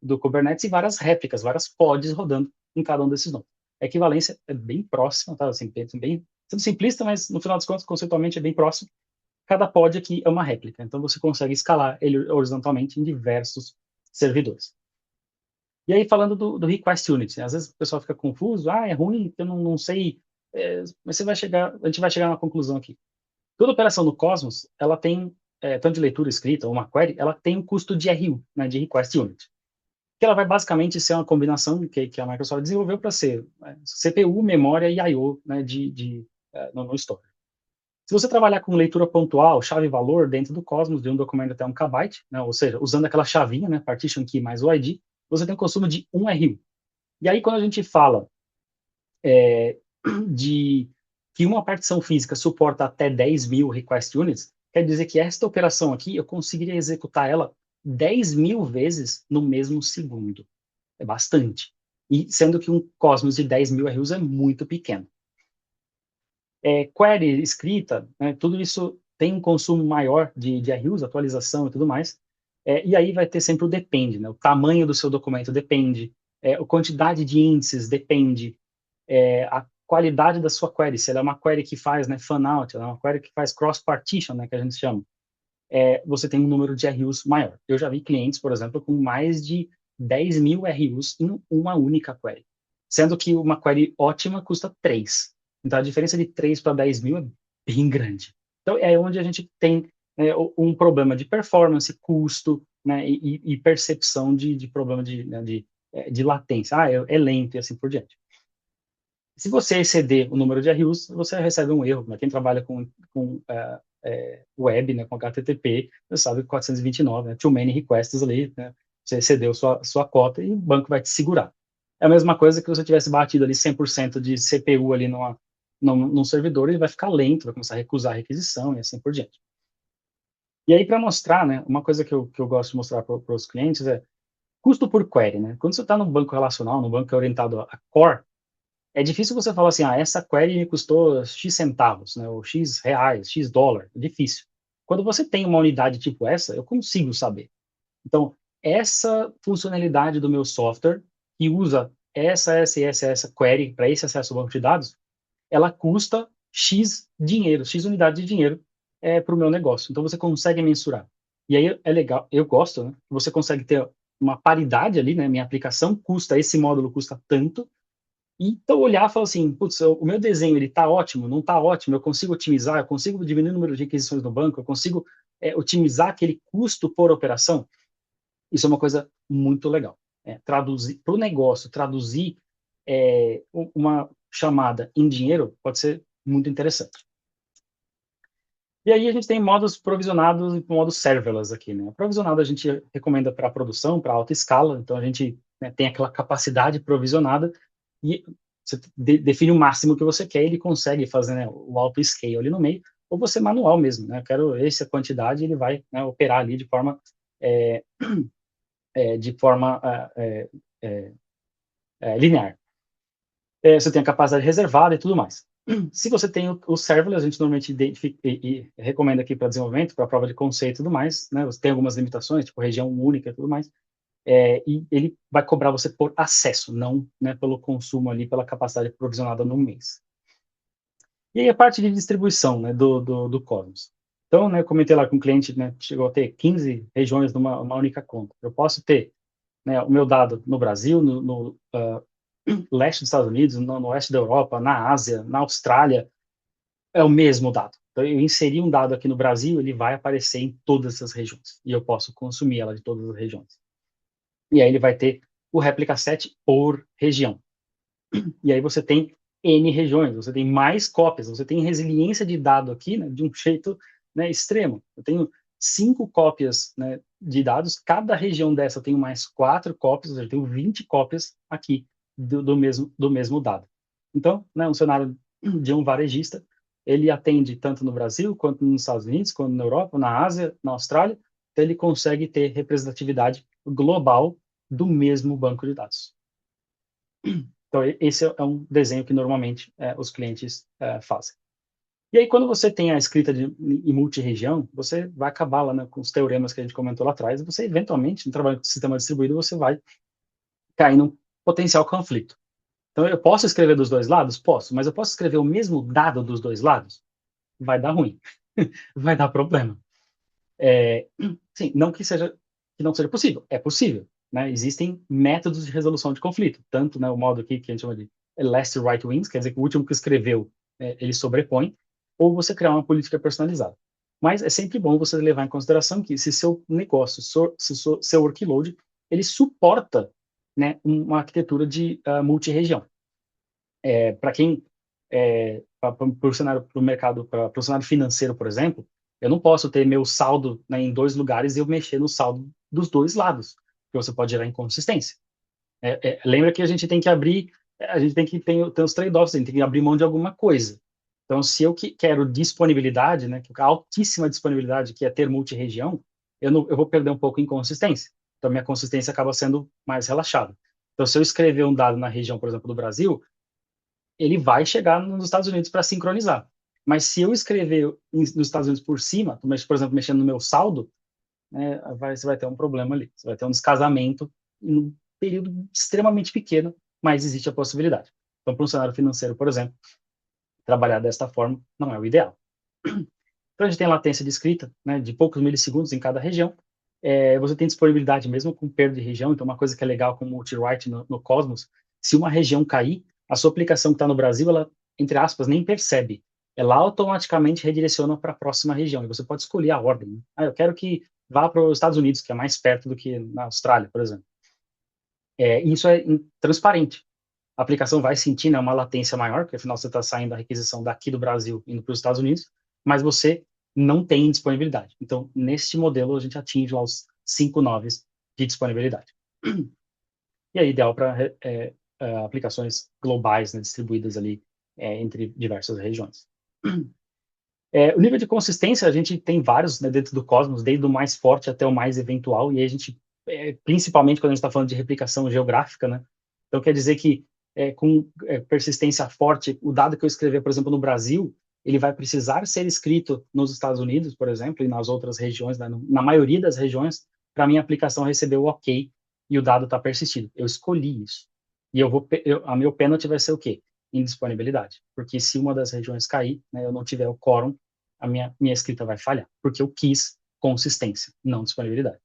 do Kubernetes e várias réplicas, várias pods rodando em cada um desses nodes. A equivalência é bem próxima, tá? Assim, bem, sendo simplista, mas no final das contas, conceitualmente é bem próximo. Cada pod aqui é uma réplica, então você consegue escalar ele horizontalmente em diversos servidores. E aí, falando do Request Unit, né? Às vezes o pessoal fica confuso, é ruim, eu não sei, mas a gente vai chegar na conclusão aqui. Toda operação no Cosmos, ela tem, tanto de leitura escrita ou uma query, ela tem um custo de RU, né, de Request Unit, que ela vai basicamente ser uma combinação que a Microsoft desenvolveu para ser CPU, memória e I/O, né, no storage. Se você trabalhar com leitura pontual, chave-valor dentro do Cosmos, de um documento até 1 KB, né, ou seja, usando aquela chavinha, né, partition key mais o ID, você tem um consumo de 1 RU. E aí, quando a gente fala de que uma partição física suporta até 10.000 request units, quer dizer que esta operação aqui, eu conseguiria executar ela 10.000 vezes no mesmo segundo. É bastante. E sendo que um Cosmos de 10.000 RUs é muito pequeno. Query escrita, né, tudo isso tem um consumo maior de RUs, atualização e tudo mais, e aí vai ter sempre o depende, né, o tamanho do seu documento depende, a quantidade de índices depende, a qualidade da sua query, se ela é uma query que faz, né, fan-out, ela é uma query que faz cross-partition, né, que a gente chama, você tem um número de RUs maior. Eu já vi clientes, por exemplo, com mais de 10.000 RUs em uma única query, sendo que uma query ótima custa 3. Então, a diferença de 3 para 10.000 é bem grande. Então, é onde a gente tem um problema de performance, custo, né, e percepção de problema de latência. É lento e assim por diante. Se você exceder o número de RUs, você recebe um erro. Quem trabalha com web, né, com HTTP, você sabe que 429, né, too many requests ali, né, você excedeu sua cota e o banco vai te segurar. É a mesma coisa que você tivesse batido ali 100% de CPU ali num servidor, ele vai ficar lento, vai começar a recusar a requisição e assim por diante. E aí, para mostrar, né, uma coisa que eu gosto de mostrar para os clientes é custo por query, né? Quando você está num banco relacional, num banco que é orientado a core, é difícil você falar assim, essa query me custou X centavos, né, ou X reais, X dólar. É difícil. Quando você tem uma unidade tipo essa, eu consigo saber. Então, essa funcionalidade do meu software, que usa essa query para esse acesso ao banco de dados, ela custa X dinheiro, X unidade de dinheiro para o meu negócio. Então, você consegue mensurar. E aí é legal, eu gosto, né? Você consegue ter uma paridade ali, né? Minha aplicação custa, esse módulo custa tanto, e então olhar e falar assim, putz, o meu desenho ele tá ótimo, não tá ótimo, eu consigo otimizar, eu consigo diminuir o número de requisições no banco, eu consigo otimizar aquele custo por operação. Isso é uma coisa muito legal. Traduzir para o negócio, traduzir uma chamada em dinheiro pode ser muito interessante. E aí a gente tem modos provisionados e modos serverless aqui, né? Provisionado a gente recomenda para produção, para alta escala, então a gente tem aquela capacidade provisionada e você define o máximo que você quer, ele consegue fazer, né, o auto scale ali no meio, ou você manual mesmo, né? Eu quero essa quantidade, ele vai, né, operar ali de forma linear. Você tem a capacidade reservada e tudo mais. Se você tem o serverless, a gente normalmente recomenda aqui para desenvolvimento, para prova de conceito e tudo mais, né? Você tem algumas limitações, tipo região única e tudo mais, e ele vai cobrar você por acesso, não, né, pelo consumo ali, pela capacidade provisionada no mês. E aí a parte de distribuição, né, do Cosmos. Então, né, eu comentei lá com o cliente, né, chegou a ter 15 regiões numa única conta. Eu posso ter, né, o meu dado no Brasil, no leste dos Estados Unidos, no oeste da Europa, na Ásia, na Austrália, é o mesmo dado. Então, eu inseri um dado aqui no Brasil, ele vai aparecer em todas essas regiões, e eu posso consumir ela de todas as regiões. E aí ele vai ter o réplica set por região. E aí você tem N regiões, você tem mais cópias, você tem resiliência de dado aqui, né, de um jeito, né, extremo. Eu tenho 5 cópias, né, de dados, cada região dessa eu tenho mais 4 cópias, ou seja, eu tenho 20 cópias aqui do mesmo dado. Então, né, um cenário de um varejista, ele atende tanto no Brasil, quanto nos Estados Unidos, quanto na Europa, na Ásia, na Austrália, então ele consegue ter representatividade global do mesmo banco de dados. Então, esse é um desenho que normalmente os clientes fazem. E aí, quando você tem a escrita em multi-região, você vai acabar lá, né, com os teoremas que a gente comentou lá atrás, você eventualmente, no trabalho de sistema distribuído, você vai cair num potencial conflito. Então, eu posso escrever dos dois lados? Posso, mas eu posso escrever o mesmo dado dos dois lados? Vai dar ruim, vai dar problema. Sim, não que não seja possível, é possível, né? Existem métodos de resolução de conflito, tanto, né, o modo aqui que a gente chama de last right wins, quer dizer que o último que escreveu, ele sobrepõe, ou você criar uma política personalizada. Mas é sempre bom você levar em consideração que se seu negócio, se seu workload, ele suporta, né, uma arquitetura de multi-região. Para quem para o cenário, para o mercado, para o cenário financeiro, por exemplo, eu não posso ter meu saldo, né, em dois lugares e eu mexer no saldo dos dois lados, porque você pode gerar inconsistência. Lembra que a gente tem que abrir, a gente tem que ter os trade-offs, a gente tem que abrir mão de alguma coisa. Então, se eu quero disponibilidade, né, que é altíssima disponibilidade, que é ter multi-região, eu vou perder um pouco em consistência. Então, minha consistência acaba sendo mais relaxada. Então, se eu escrever um dado na região, por exemplo, do Brasil, ele vai chegar nos Estados Unidos para sincronizar. Mas se eu escrever nos Estados Unidos por cima, por exemplo, mexendo no meu saldo, né, você vai ter um problema ali. Você vai ter um descasamento em um período extremamente pequeno, mas existe a possibilidade. Então, para um cenário financeiro, por exemplo, trabalhar desta forma não é o ideal. Então, a gente tem latência de escrita, né, de poucos milissegundos em cada região. Você tem disponibilidade mesmo com perda de região. Então, uma coisa que é legal com o multi-write no Cosmos, se uma região cair, a sua aplicação que está no Brasil, ela, entre aspas, nem percebe. Ela automaticamente redireciona para a próxima região. E você pode escolher a ordem, né? Eu quero que vá para os Estados Unidos, que é mais perto do que na Austrália, por exemplo. Isso é transparente. A aplicação vai sentir, né, uma latência maior, porque afinal você está saindo da requisição daqui do Brasil indo para os Estados Unidos, mas você não tem disponibilidade. Então, neste modelo, a gente atinge lá os 5 noves de disponibilidade. E é ideal para aplicações globais, né, distribuídas ali entre diversas regiões. O nível de consistência, a gente tem vários, né, dentro do Cosmos, desde o mais forte até o mais eventual, e aí a gente, principalmente quando a gente está falando de replicação geográfica, né, então quer dizer que com persistência forte, o dado que eu escrever, por exemplo, no Brasil, ele vai precisar ser escrito nos Estados Unidos, por exemplo, e nas outras regiões, né, na maioria das regiões, para a minha aplicação receber o OK e o dado está persistido. Eu escolhi isso. E a meu penalty vai ser o quê? Indisponibilidade. Porque se uma das regiões cair, né, eu não tiver o quórum, a minha escrita vai falhar. Porque eu quis consistência, não disponibilidade.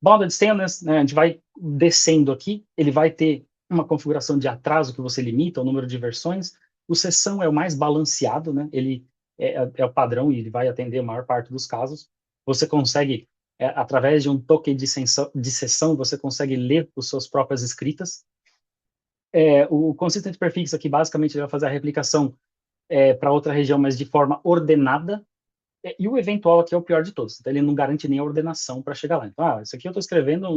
Bounded Staleness, né, a gente vai descendo aqui, ele vai ter uma configuração de atraso que você limita, o número de versões. O sessão é o mais balanceado, né, ele é o padrão e ele vai atender a maior parte dos casos. Você consegue, através de um token de sessão, você consegue ler as suas próprias escritas. O Consistent Prefix aqui, basicamente, ele vai fazer a replicação para outra região, mas de forma ordenada. E o eventual aqui é o pior de todos. Então, ele não garante nem a ordenação para chegar lá. Então, isso aqui eu estou escrevendo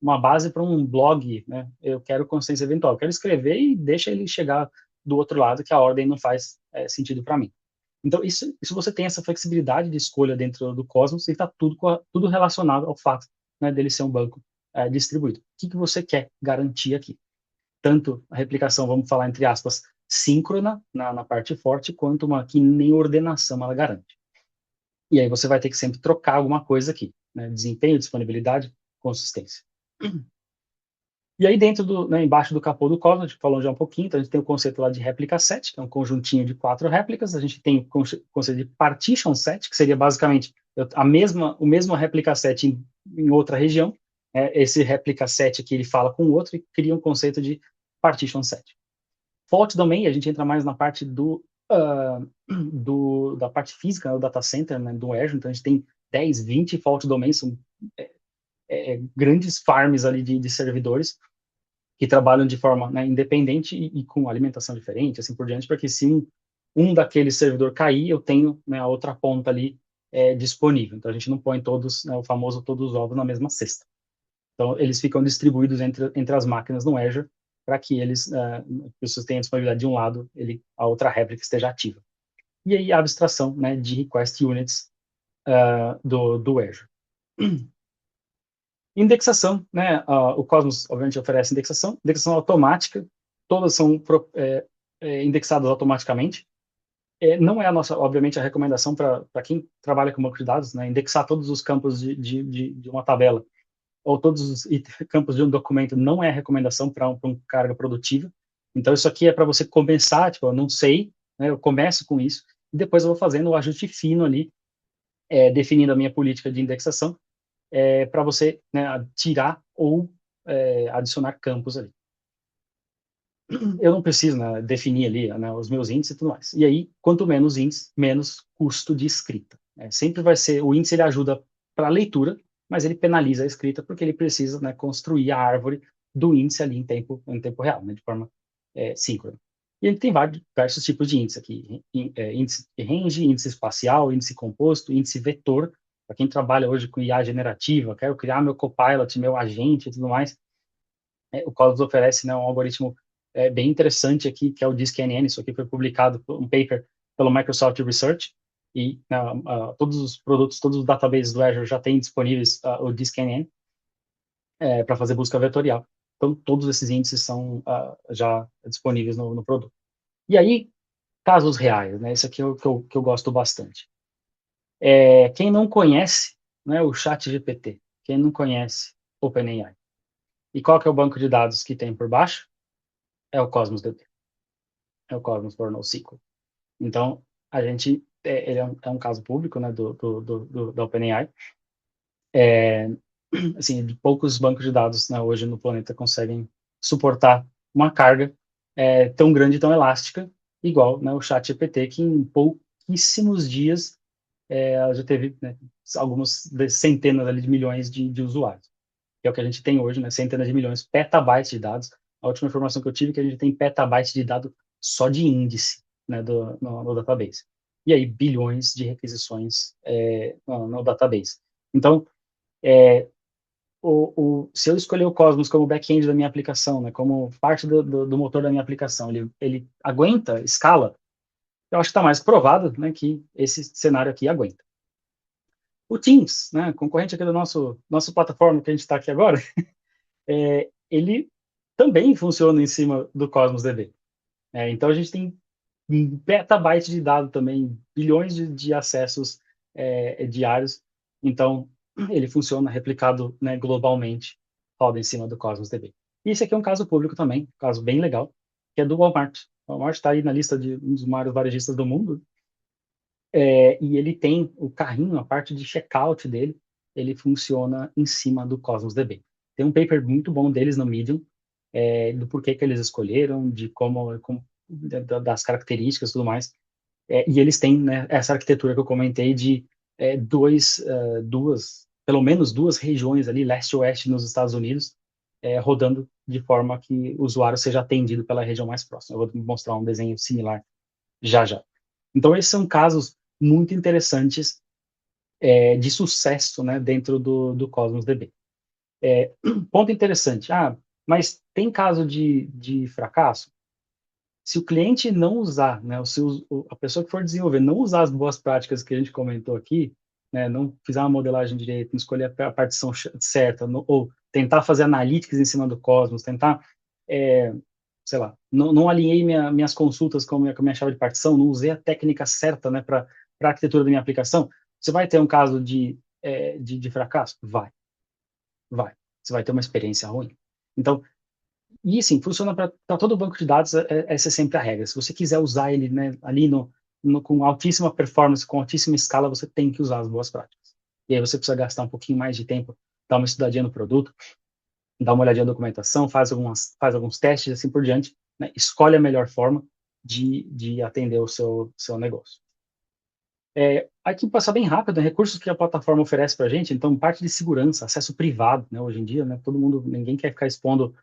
uma base para um blog, né? Eu quero consistência eventual. Eu quero escrever e deixa ele chegar do outro lado, que a ordem não faz sentido para mim. Então, isso você tem essa flexibilidade de escolha dentro do Cosmos e está tudo relacionado ao fato, né, dele ser um banco distribuído. O que você quer garantir aqui? Tanto a replicação, vamos falar entre aspas, síncrona na parte forte, quanto uma que nem ordenação ela garante. E aí você vai ter que sempre trocar alguma coisa aqui, né? Desempenho, disponibilidade, consistência. E aí dentro né, embaixo do capô do Cosmos, a gente falou já um pouquinho, então a gente tem o conceito lá de réplica set, que é um conjuntinho de 4 réplicas, a gente tem o conceito de partition set, que seria basicamente o mesmo réplica set em outra região, esse réplica set aqui ele fala com o outro e cria um conceito de partition set. Fault domain, a gente entra mais na parte da parte física, do data center, né, do Azure, então a gente tem 10, 20 fault domains, são grandes farms ali de servidores que trabalham de forma, né, independente e com alimentação diferente, assim por diante, para que se um daquele servidor cair, eu tenho, né, a outra ponta ali disponível. Então a gente não põe todos, né, o famoso todos os ovos na mesma cesta. Então eles ficam distribuídos entre as máquinas no Azure, para que pessoas tenham disponibilidade de um lado, a outra réplica esteja ativa. E aí a abstração, né, de request units do Azure. Indexação, né? O Cosmos, obviamente, oferece indexação automática, todas são indexadas automaticamente. Não é obviamente, a recomendação para quem trabalha com banco de dados, né? Indexar todos os campos de uma tabela ou todos os campos de um documento não é recomendação para um carga produtiva. Então, isso aqui é para você começar, tipo, eu não sei, né? Eu começo com isso, e depois eu vou fazendo o ajuste fino ali, definindo a minha política de indexação, para você, né, tirar ou adicionar campos ali. Eu não preciso, né, definir ali, né, os meus índices e tudo mais. E aí, quanto menos índice, menos custo de escrita. Sempre vai ser, o índice ele ajuda para a leitura, mas ele penaliza a escrita porque ele precisa, né, construir a árvore do índice ali em tempo real, né, de forma síncrona. E ele tem diversos tipos de índice aqui, índice de range, índice espacial, índice composto, índice vetor. Para quem trabalha hoje com IA generativa, quero criar meu copilot, meu agente e tudo mais, o Cosmos oferece, né, um algoritmo bem interessante aqui, que é o DiskNN. Isso aqui foi publicado, um paper pelo Microsoft Research, e todos os produtos, todos os databases do Azure já têm disponíveis o DiskNN para fazer busca vetorial. Então, todos esses índices são já disponíveis no produto. E aí, casos reais, né? Esse aqui é o que eu gosto bastante. Quem não conhece, né, o ChatGPT, quem não conhece OpenAI, e qual que é o banco de dados que tem por baixo? É o Cosmos DB. É o Cosmos for NoSQL. Então, a gente, ele é um caso público, né, da OpenAI. Assim, de poucos bancos de dados, né, hoje no planeta conseguem suportar uma carga tão grande, tão elástica, igual, né, o ChatGPT, que em pouquíssimos dias já teve, né, algumas centenas ali de milhões de usuários. Que é o que a gente tem hoje, né, centenas de milhões, petabytes de dados. A última informação que eu tive é que a gente tem petabytes de dados só de índice, né, no database. E aí, bilhões de requisições no database. Então, se eu escolher o Cosmos como back-end da minha aplicação, né, como parte do motor da minha aplicação, ele aguenta, escala, eu acho que está mais provado, né, que esse cenário aqui aguenta. O Teams, né, concorrente aqui da nossa plataforma que a gente está aqui agora, ele também funciona em cima do Cosmos DB. Então, a gente tem petabytes de dados também, bilhões de acessos diários. Então, ele funciona replicado, né, globalmente, roda em cima do Cosmos DB. E esse aqui é um caso público também, um caso bem legal, que é do Walmart. O Walmart está aí na lista de um dos maiores varejistas do mundo, e ele tem o carrinho, a parte de checkout dele, ele funciona em cima do Cosmos DB. Tem um paper muito bom deles no Medium, do porquê que eles escolheram, de das características e tudo mais. E eles têm, né, essa arquitetura que eu comentei de pelo menos duas regiões ali, leste e oeste nos Estados Unidos, rodando de forma que o usuário seja atendido pela região mais próxima. Eu vou mostrar um desenho similar já já. Então, esses são casos muito interessantes de sucesso, né, dentro do Cosmos DB. Ponto interessante. Mas tem caso de fracasso? Se o cliente não usar, né, a pessoa que for desenvolver não usar as boas práticas que a gente comentou aqui, né, não fizer uma modelagem direito, não escolher a partição certa, ou tentar fazer analytics em cima do Cosmos, tentar, sei lá, não alinhei minhas consultas com a minha chave de partição, não usei a técnica certa, né, para a arquitetura da minha aplicação, você vai ter um caso de fracasso? Vai. Você vai ter uma experiência ruim. Então, e assim, funciona para todo banco de dados, essa é sempre a regra. Se você quiser usar ele, né, ali com altíssima performance, com altíssima escala, você tem que usar as boas práticas. E aí você precisa gastar um pouquinho mais de tempo, dar uma estudadinha no produto, dar uma olhadinha na documentação, faz alguns testes e assim por diante, né, escolhe a melhor forma de atender o seu negócio. Aqui passar bem rápido, né, recursos que a plataforma oferece para a gente, então parte de segurança, acesso privado, né, hoje em dia, né, ninguém quer ficar expondo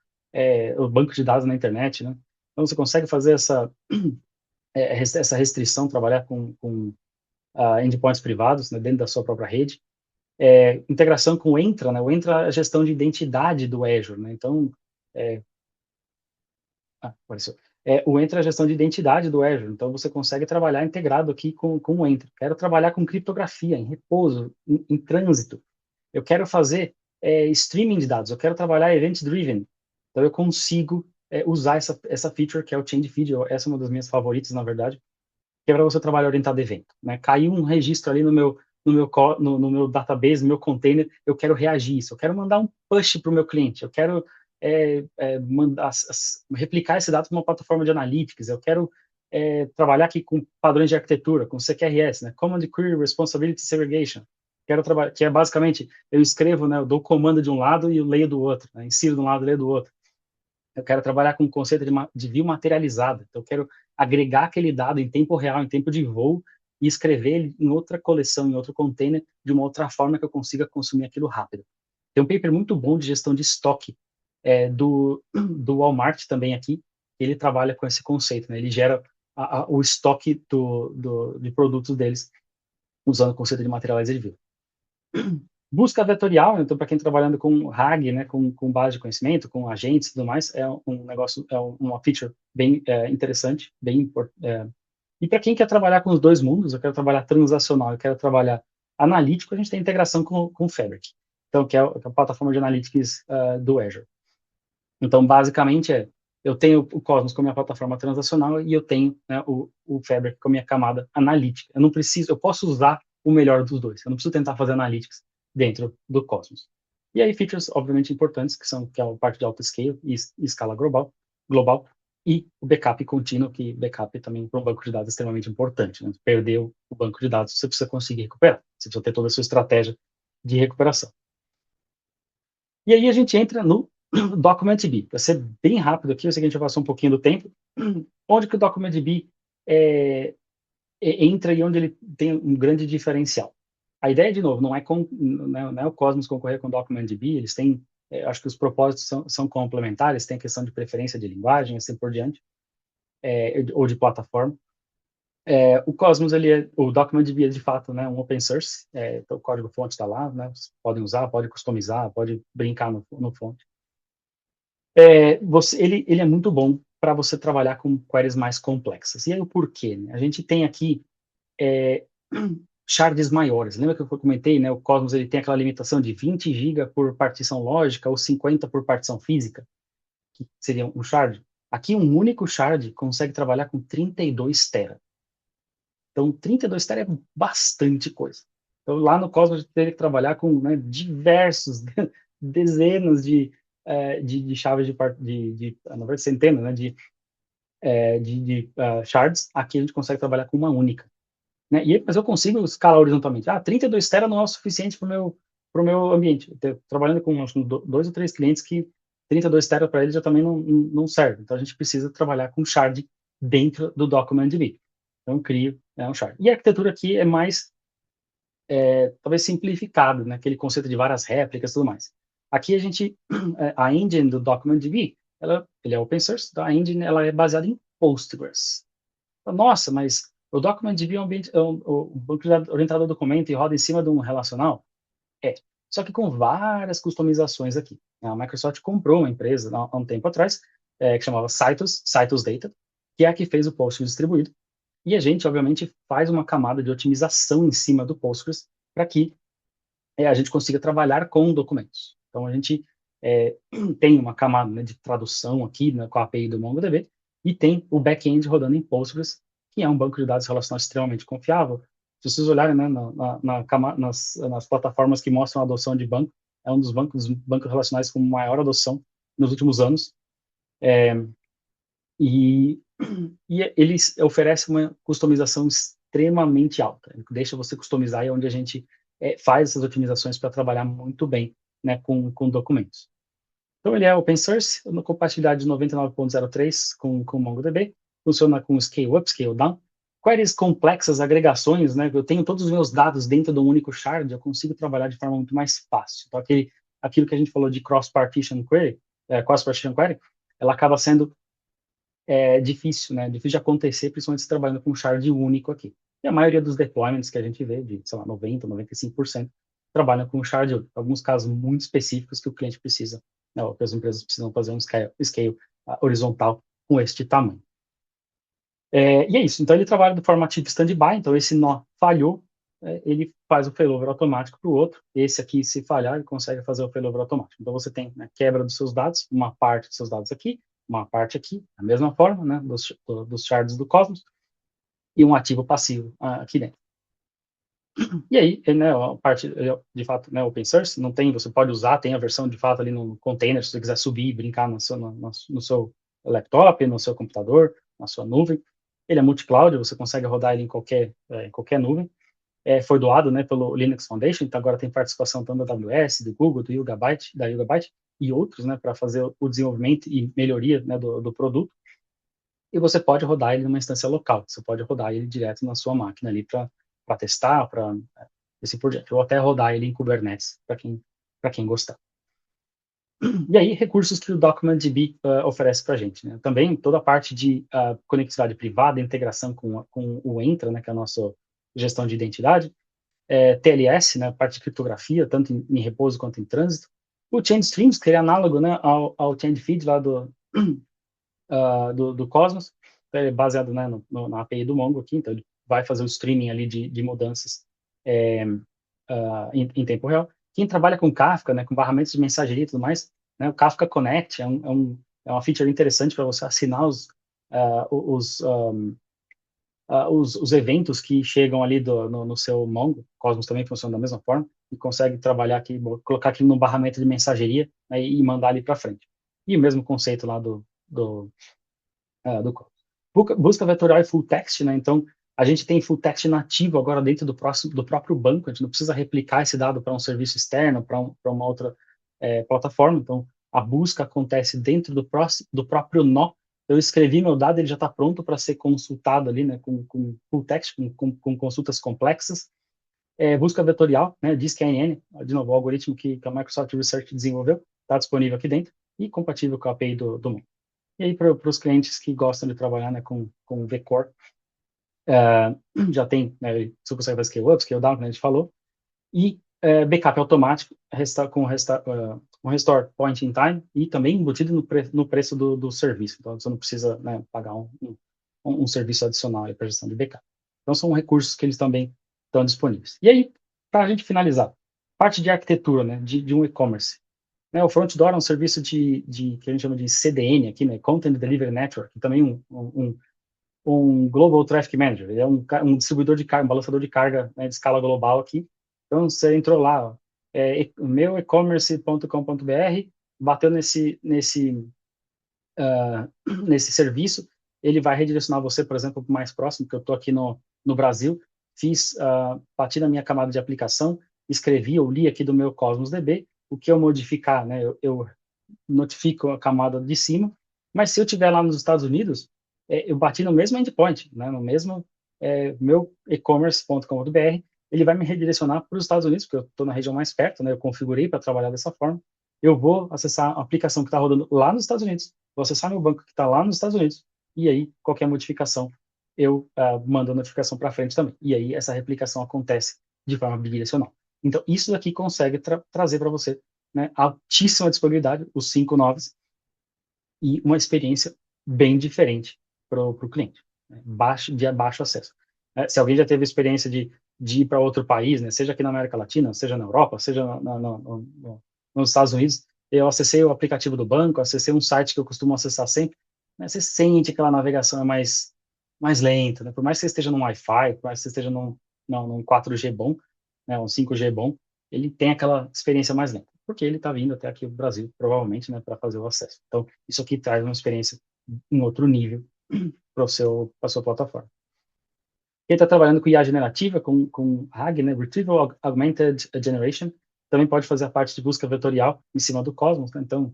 o banco de dados na internet, né, então você consegue fazer essa restrição, trabalhar com endpoints privados, né, dentro da sua própria rede, integração com o Entra, né, o Entra é a gestão de identidade do Azure, né, então, apareceu. O Entra é a gestão de identidade do Azure, então você consegue trabalhar integrado aqui com o Entra. Quero trabalhar com criptografia, em repouso, em trânsito. Eu quero fazer streaming de dados, eu quero trabalhar event-driven. Então, eu consigo usar essa feature, que é o Change Feed. Essa é uma das minhas favoritas, na verdade, que é para você trabalhar orientado a evento, né? Caiu um registro ali no meu database, no meu container, eu quero reagir isso, eu quero mandar um push para o meu cliente, eu quero replicar esse dado para uma plataforma de analytics, eu quero trabalhar aqui com padrões de arquitetura, com CQRS, né? Command Query Responsibility Segregation. Quero trabalhar, que é basicamente, eu escrevo, né? Eu dou o comando de um lado e eu leio do outro, né? Insiro de um lado e leio do outro. Eu quero trabalhar com o conceito de view materializada. Então, eu quero agregar aquele dado em tempo real, em tempo de voo, e escrever ele em outra coleção, em outro container, de uma outra forma que eu consiga consumir aquilo rápido. Tem um paper muito bom de gestão de estoque do Walmart também aqui. Ele trabalha com esse conceito, né? Ele gera o estoque de produtos deles usando o conceito de materialized view. Busca vetorial, então, para quem trabalhando com RAG, né, com base de conhecimento, com agentes e tudo mais, é um negócio, uma feature bem interessante, e para quem quer trabalhar com os dois mundos, eu quero trabalhar transacional, eu quero trabalhar analítico, a gente tem integração com o Fabric, então, que é a plataforma de analytics do Azure. Então, basicamente, eu tenho o Cosmos como minha plataforma transacional e eu tenho, né, o Fabric como minha camada analítica. Eu posso usar o melhor dos dois, eu não preciso tentar fazer analytics dentro do Cosmos. E aí, features, obviamente, importantes, que é a parte de auto-scale e escala global, e o backup contínuo, que backup também para um banco de dados é extremamente importante. Né? Perdeu o banco de dados, você precisa conseguir recuperar, você precisa ter toda a sua estratégia de recuperação. E aí a gente entra no DocumentDB. Para ser bem rápido aqui, eu sei que a gente já passou um pouquinho do tempo, onde que o DocumentDB entra e onde ele tem um grande diferencial. A ideia, de novo, não é o Cosmos concorrer com o DocumentDB, eles têm, acho que os propósitos são complementares, tem a questão de preferência de linguagem, assim por diante, ou de plataforma. O Cosmos, o DocumentDB é de fato, né, um open source, então o código-fonte está lá, né, vocês podem usar, pode customizar, pode brincar no fonte. Ele é muito bom para você trabalhar com queries mais complexas. E aí o porquê? Né? A gente tem aqui shards maiores. Lembra que eu comentei, né, o Cosmos ele tem aquela limitação de 20 GB por partição lógica ou 50 por partição física, que seria um shard. Aqui um único shard consegue trabalhar com 32 tera. Então 32 tera é bastante coisa. Então lá no Cosmos a gente teria que trabalhar com, né, diversos, dezenas de chaves na verdade centenas, né, de shards. Aqui a gente consegue trabalhar com uma única. Né? Mas eu consigo escalar horizontalmente. 32 tera não é o suficiente para o meu ambiente. Trabalhando com acho, 2 ou 3 clientes que 32 tera para eles já também não serve. Então a gente precisa trabalhar com shard dentro do DocumentDB. Então eu crio, né, um shard. E a arquitetura aqui é mais talvez simplificada, né? Aquele conceito de várias réplicas e tudo mais. Aqui a engine do DocumentDB, ele é open source, então a engine ela é baseada em Postgres. Nossa, mas o DocumentDB o banco de dados orientado a documento e roda em cima de um relacional? Só que com várias customizações aqui. A Microsoft comprou uma empresa há um tempo atrás, que chamava Citus Data, que é a que fez o Postgres distribuído. E a gente, obviamente, faz uma camada de otimização em cima do Postgres para que a gente consiga trabalhar com documentos. Então, a gente tem uma camada, né, de tradução aqui, né, com a API do MongoDB, e tem o back-end rodando em Postgres, que é um banco de dados relacional extremamente confiável. Se vocês olharem, né, nas plataformas que mostram a adoção de banco, é um dos bancos relacionais com maior adoção nos últimos anos. E eles oferecem uma customização extremamente alta. Deixa você customizar, e é onde a gente faz essas otimizações para trabalhar muito bem, né, com documentos. Então, ele é open source, uma compatibilidade de 99.03 com MongoDB, funciona com scale up, scale down. Queries complexas, agregações, né, eu tenho todos os meus dados dentro de um único shard, eu consigo trabalhar de forma muito mais fácil. Então, aquilo que a gente falou de cross-partition query, ela acaba sendo difícil, né? Difícil de acontecer, principalmente se trabalhando com um shard único aqui. E a maioria dos deployments que a gente vê, de, sei lá, 90%, 95%, trabalham com um shard único. Alguns casos muito específicos que o cliente precisa, né, ou que as empresas precisam fazer um scale horizontal com este tamanho. E é isso. Então, ele trabalha do forma tipo standby, então esse nó falhou, ele faz o failover automático para o outro. Esse aqui, se falhar, ele consegue fazer o failover automático. Então, você tem, né, quebra dos seus dados, uma parte dos seus dados aqui, uma parte aqui, da mesma forma, né, dos shards do Cosmos, e um ativo passivo aqui dentro. E aí, né, a parte, de fato, né, open source, não tem, você pode usar, tem a versão, de fato, ali no container, se você quiser subir e brincar no seu laptop, no seu computador, na sua nuvem. Ele é multi-cloud, você consegue rodar ele em qualquer nuvem. Foi doado, né, pelo Linux Foundation, então agora tem participação tanto da AWS, do Google, da Yugabyte e outros, né, para fazer o desenvolvimento e melhoria, né, do produto. E você pode rodar ele numa instância local, você pode rodar ele direto na sua máquina ali para testar, para esse por diante, ou até rodar ele em Kubernetes, para quem gostar. E aí, recursos que o DocumentDB oferece para a gente, né? Também toda a parte de conectividade privada, integração com o Entra, né, que é a nossa gestão de identidade, TLS, né, parte de criptografia, tanto em repouso quanto em trânsito, o Change Streams, que é análogo, né, ao Change Feed lá do Cosmos, então, ele é baseado, né, na API do Mongo aqui, então ele vai fazer o streaming ali de mudanças em tempo real. Quem trabalha com Kafka, né, com barramentos de mensageria e tudo mais, né, o Kafka Connect é uma feature interessante para você assinar os eventos que chegam ali no seu Mongo. Cosmos também funciona da mesma forma, e consegue trabalhar aqui, colocar aqui no barramento de mensageria, né, e mandar ali para frente. E o mesmo conceito lá do Cosmos. Busca vetorial e full text, né? Então, a gente tem full text nativo agora dentro do próprio banco, a gente não precisa replicar esse dado para um serviço externo, para uma outra plataforma. Então, a busca acontece dentro do próprio nó. Eu escrevi meu dado, ele já está pronto para ser consultado ali, né, com full text, com consultas complexas. Busca vetorial, né, DISC-NN, de novo, o algoritmo que a Microsoft Research desenvolveu, está disponível aqui dentro e compatível com a API do Mongo. E aí, para os clientes que gostam de trabalhar, né, com vCore, já tem, né, você consegue fazer scale up, scale down, como a gente falou, e backup automático com restore point in time e também embutido no preço do serviço. Então, você não precisa, né, pagar um serviço adicional para gestão de backup. Então, são recursos que eles também estão disponíveis. E aí, para a gente finalizar, parte de arquitetura, né, de um e-commerce. Né, o Front Door é um serviço que a gente chama de CDN aqui, né, Content Delivery Network, e também um Global Traffic Manager. Ele é um distribuidor de carga, um balançador de carga, né, de escala global aqui. Então, você entrou lá, ó, meuecommerce.com.br, bateu nesse serviço, ele vai redirecionar você, por exemplo, para o mais próximo, que eu estou aqui no Brasil, bati na minha camada de aplicação, escrevi ou li aqui do meu Cosmos DB, o que eu modificar, né, eu notifico a camada de cima, mas se eu estiver lá nos Estados Unidos, eu bati no mesmo endpoint, né, no mesmo meuecommerce.com.br, ele vai me redirecionar para os Estados Unidos, porque eu estou na região mais perto, né, eu configurei para trabalhar dessa forma, eu vou acessar a aplicação que está rodando lá nos Estados Unidos, vou acessar meu banco que está lá nos Estados Unidos, e aí qualquer modificação eu mando a notificação para frente também, e aí essa replicação acontece de forma bidirecional. Então, isso daqui consegue trazer para você, né, altíssima disponibilidade, os 5 noves, e uma experiência bem diferente para o cliente, né, de baixo acesso. Se alguém já teve experiência de ir para outro país, né, seja aqui na América Latina, seja na Europa, seja nos Estados Unidos, eu acessei o aplicativo do banco, acessei um site que eu costumo acessar sempre, né, você sente que aquela navegação é mais lenta, né, por mais que você esteja num Wi-Fi, por mais que você esteja num 4G bom, né, um 5G bom, ele tem aquela experiência mais lenta, porque ele está vindo até aqui no Brasil, provavelmente, né, para fazer o acesso. Então, isso aqui traz uma experiência em outro nível para a sua plataforma. Quem está trabalhando com IA generativa, com RAG, né, Retrieval Augmented Generation, também pode fazer a parte de busca vetorial em cima do Cosmos, né? Então,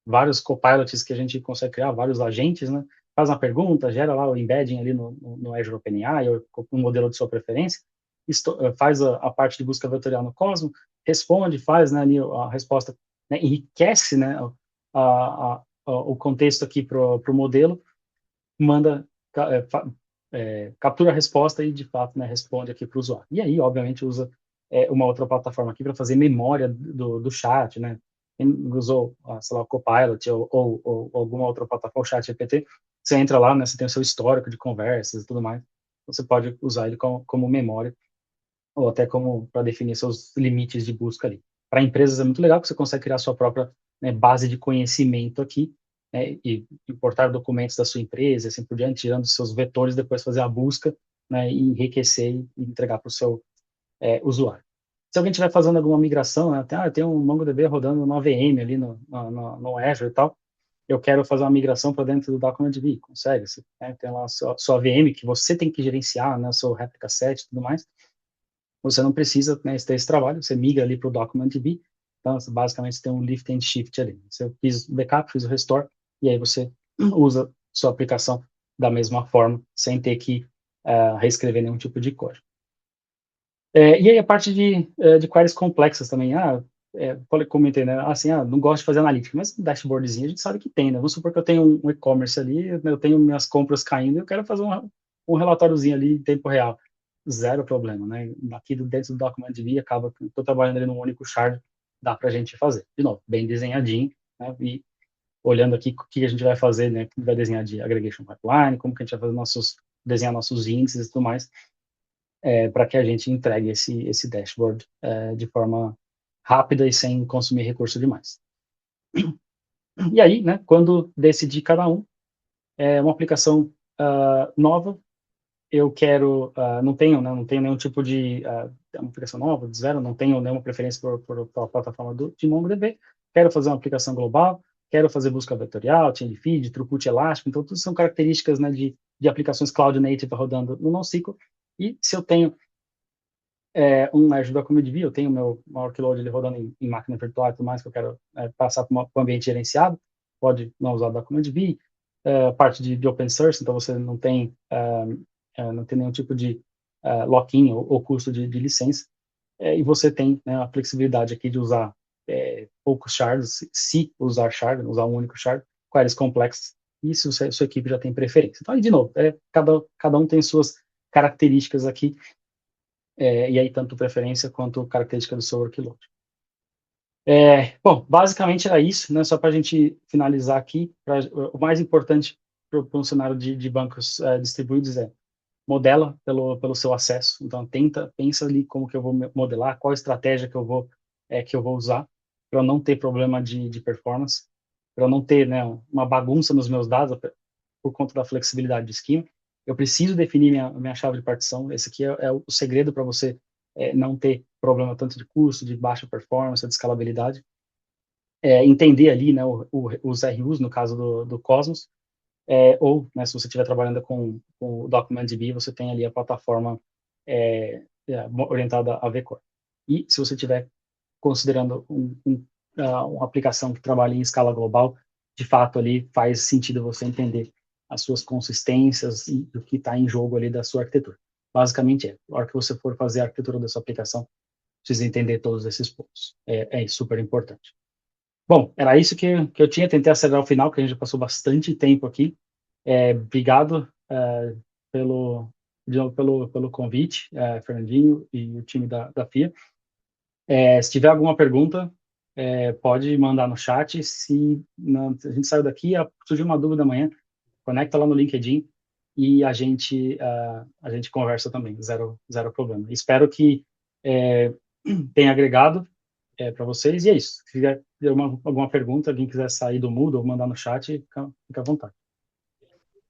vários copilots que a gente consegue criar, vários agentes, né? Faz uma pergunta, gera lá o embedding ali no Azure OpenAI, ou um modelo de sua preferência, faz a parte de busca vetorial no Cosmos, responde, faz, né, ali a resposta, né, enriquece, né, o contexto aqui para o modelo, manda, captura a resposta e, de fato, né, responde aqui para o usuário. E aí, obviamente, usa uma outra plataforma aqui para fazer memória do chat, né? Quem usou, sei lá, o Copilot ou alguma outra plataforma, o ChatGPT, você entra lá, né, você tem o seu histórico de conversas e tudo mais, você pode usar ele como memória ou até como para definir seus limites de busca ali. Para empresas é muito legal que você consegue criar sua própria, né, base de conhecimento aqui, né, e importar documentos da sua empresa, assim por diante, tirando seus vetores, depois fazer a busca, né, e enriquecer e entregar para o seu usuário. Se alguém estiver fazendo alguma migração, né, tem um MongoDB rodando no AVM ali no Azure e tal, eu quero fazer uma migração para dentro do DocumentDB, consegue? Você, né, tem lá a sua VM que você tem que gerenciar, né, o seu replica set e tudo mais, você não precisa, né, ter esse trabalho, você migra ali para o DocumentDB, então basicamente você tem um lift and shift ali. Você fiz o backup, fiz o restore, e aí você usa sua aplicação da mesma forma, sem ter que reescrever nenhum tipo de código. E aí a parte de queries complexas também, comentei, né, assim, não gosto de fazer analítica, mas dashboardzinho a gente sabe que tem, né, vamos supor que eu tenho um e-commerce ali, eu tenho minhas compras caindo, eu quero fazer um relatóriozinho ali em tempo real, zero problema, né, aqui dentro do DocumentDB acaba que eu estou trabalhando ali num único shard, dá para a gente fazer, de novo, bem desenhadinho, né, e olhando aqui o que a gente vai fazer, né, vai desenhar de aggregation pipeline, como que a gente vai fazer desenhar nossos índices e tudo mais, para que a gente entregue esse dashboard de forma rápida e sem consumir recurso demais. E aí, né, quando decidir cada um, uma aplicação nova, eu quero, não tenho nenhum tipo de uma aplicação nova, de zero, não tenho nenhuma preferência por a plataforma de MongoDB, quero fazer uma aplicação global, quero fazer busca vetorial, chain feed, throughput elástico, então tudo são características, né, de aplicações cloud native rodando no NoSQL, e se eu tenho um Azure DocumentDB, eu tenho meu workload ele rodando em máquina virtual e tudo mais, que eu quero passar para um ambiente gerenciado, pode não usar DocumentDB, parte de open source, então você não tem nenhum tipo de lock-in ou custo de licença, e você tem, né, a flexibilidade aqui de usar poucos shards, se usar shard, usar um único shard, queries complexas, e se sua equipe já tem preferência. Então, aí, de novo, cada um tem suas características aqui, e aí tanto preferência quanto característica do seu workload. Bom, basicamente era isso, né? Só para a gente finalizar aqui, o mais importante para um cenário de bancos distribuídos modela pelo seu acesso. Então, pensa ali como que eu vou modelar, qual estratégia que eu vou usar para não ter problema de performance, para não ter, né, uma bagunça nos meus dados por conta da flexibilidade de esquema. Eu preciso definir minha chave de partição. Esse aqui é o segredo para você não ter problema tanto de custo, de baixa performance, de escalabilidade. Entender ali, né, os RUs, no caso do Cosmos, ou, né, se você estiver trabalhando com o DocumentDB, você tem ali a plataforma orientada a vCore. E se você estiver considerando uma aplicação que trabalha em escala global, de fato ali faz sentido você entender as suas consistências e o que está em jogo ali da sua arquitetura. Basicamente na hora que você for fazer a arquitetura da sua aplicação, precisa entender todos esses pontos. É super importante. Bom, era isso que eu tinha. Tentei acelerar o final, que a gente já passou bastante tempo aqui. Obrigado pelo, de novo, pelo convite, Fernandinho e o time da FIA. Se tiver alguma pergunta, pode mandar no chat. Se a gente saiu daqui, surgiu uma dúvida amanhã, conecta lá no LinkedIn e a gente conversa também, zero problema. Espero que tenha agregado para vocês, e é isso. Se tiver alguma pergunta, alguém quiser sair do Moodle ou mandar no chat, fica à vontade.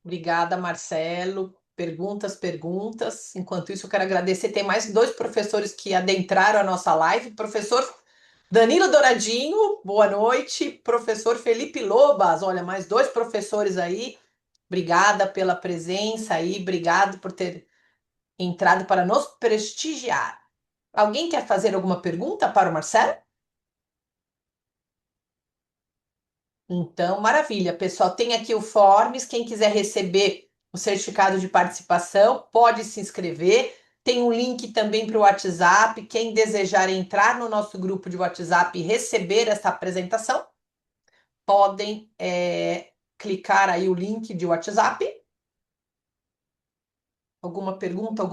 Obrigada, Marcelo. Perguntas. Enquanto isso, eu quero agradecer. Tem mais 2 professores que adentraram a nossa live. Professor Danilo Douradinho, boa noite. Professor Felipe Lobas, olha, mais 2 professores aí. Obrigada pela presença aí, obrigado por ter entrado para nos prestigiar. Alguém quer fazer alguma pergunta para o Marcelo? Então, maravilha. Pessoal, tem aqui o Forms. Quem quiser receber o certificado de participação, pode se inscrever. Tem um link também para o WhatsApp. Quem desejar entrar no nosso grupo de WhatsApp e receber essa apresentação, podem clicar aí o link de WhatsApp. Alguma pergunta?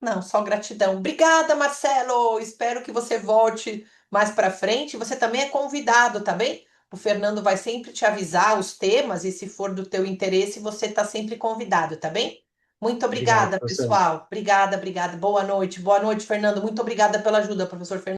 Não, só gratidão. Obrigada, Marcelo. Espero que você volte mais para frente. Você também é convidado, tá bem? O Fernando vai sempre te avisar os temas e se for do teu interesse, você está sempre convidado, tá bem? Muito Obrigado, obrigada, professor. pessoal. Obrigada, obrigada. Boa noite, Fernando. Muito obrigada pela ajuda, professor Fernando.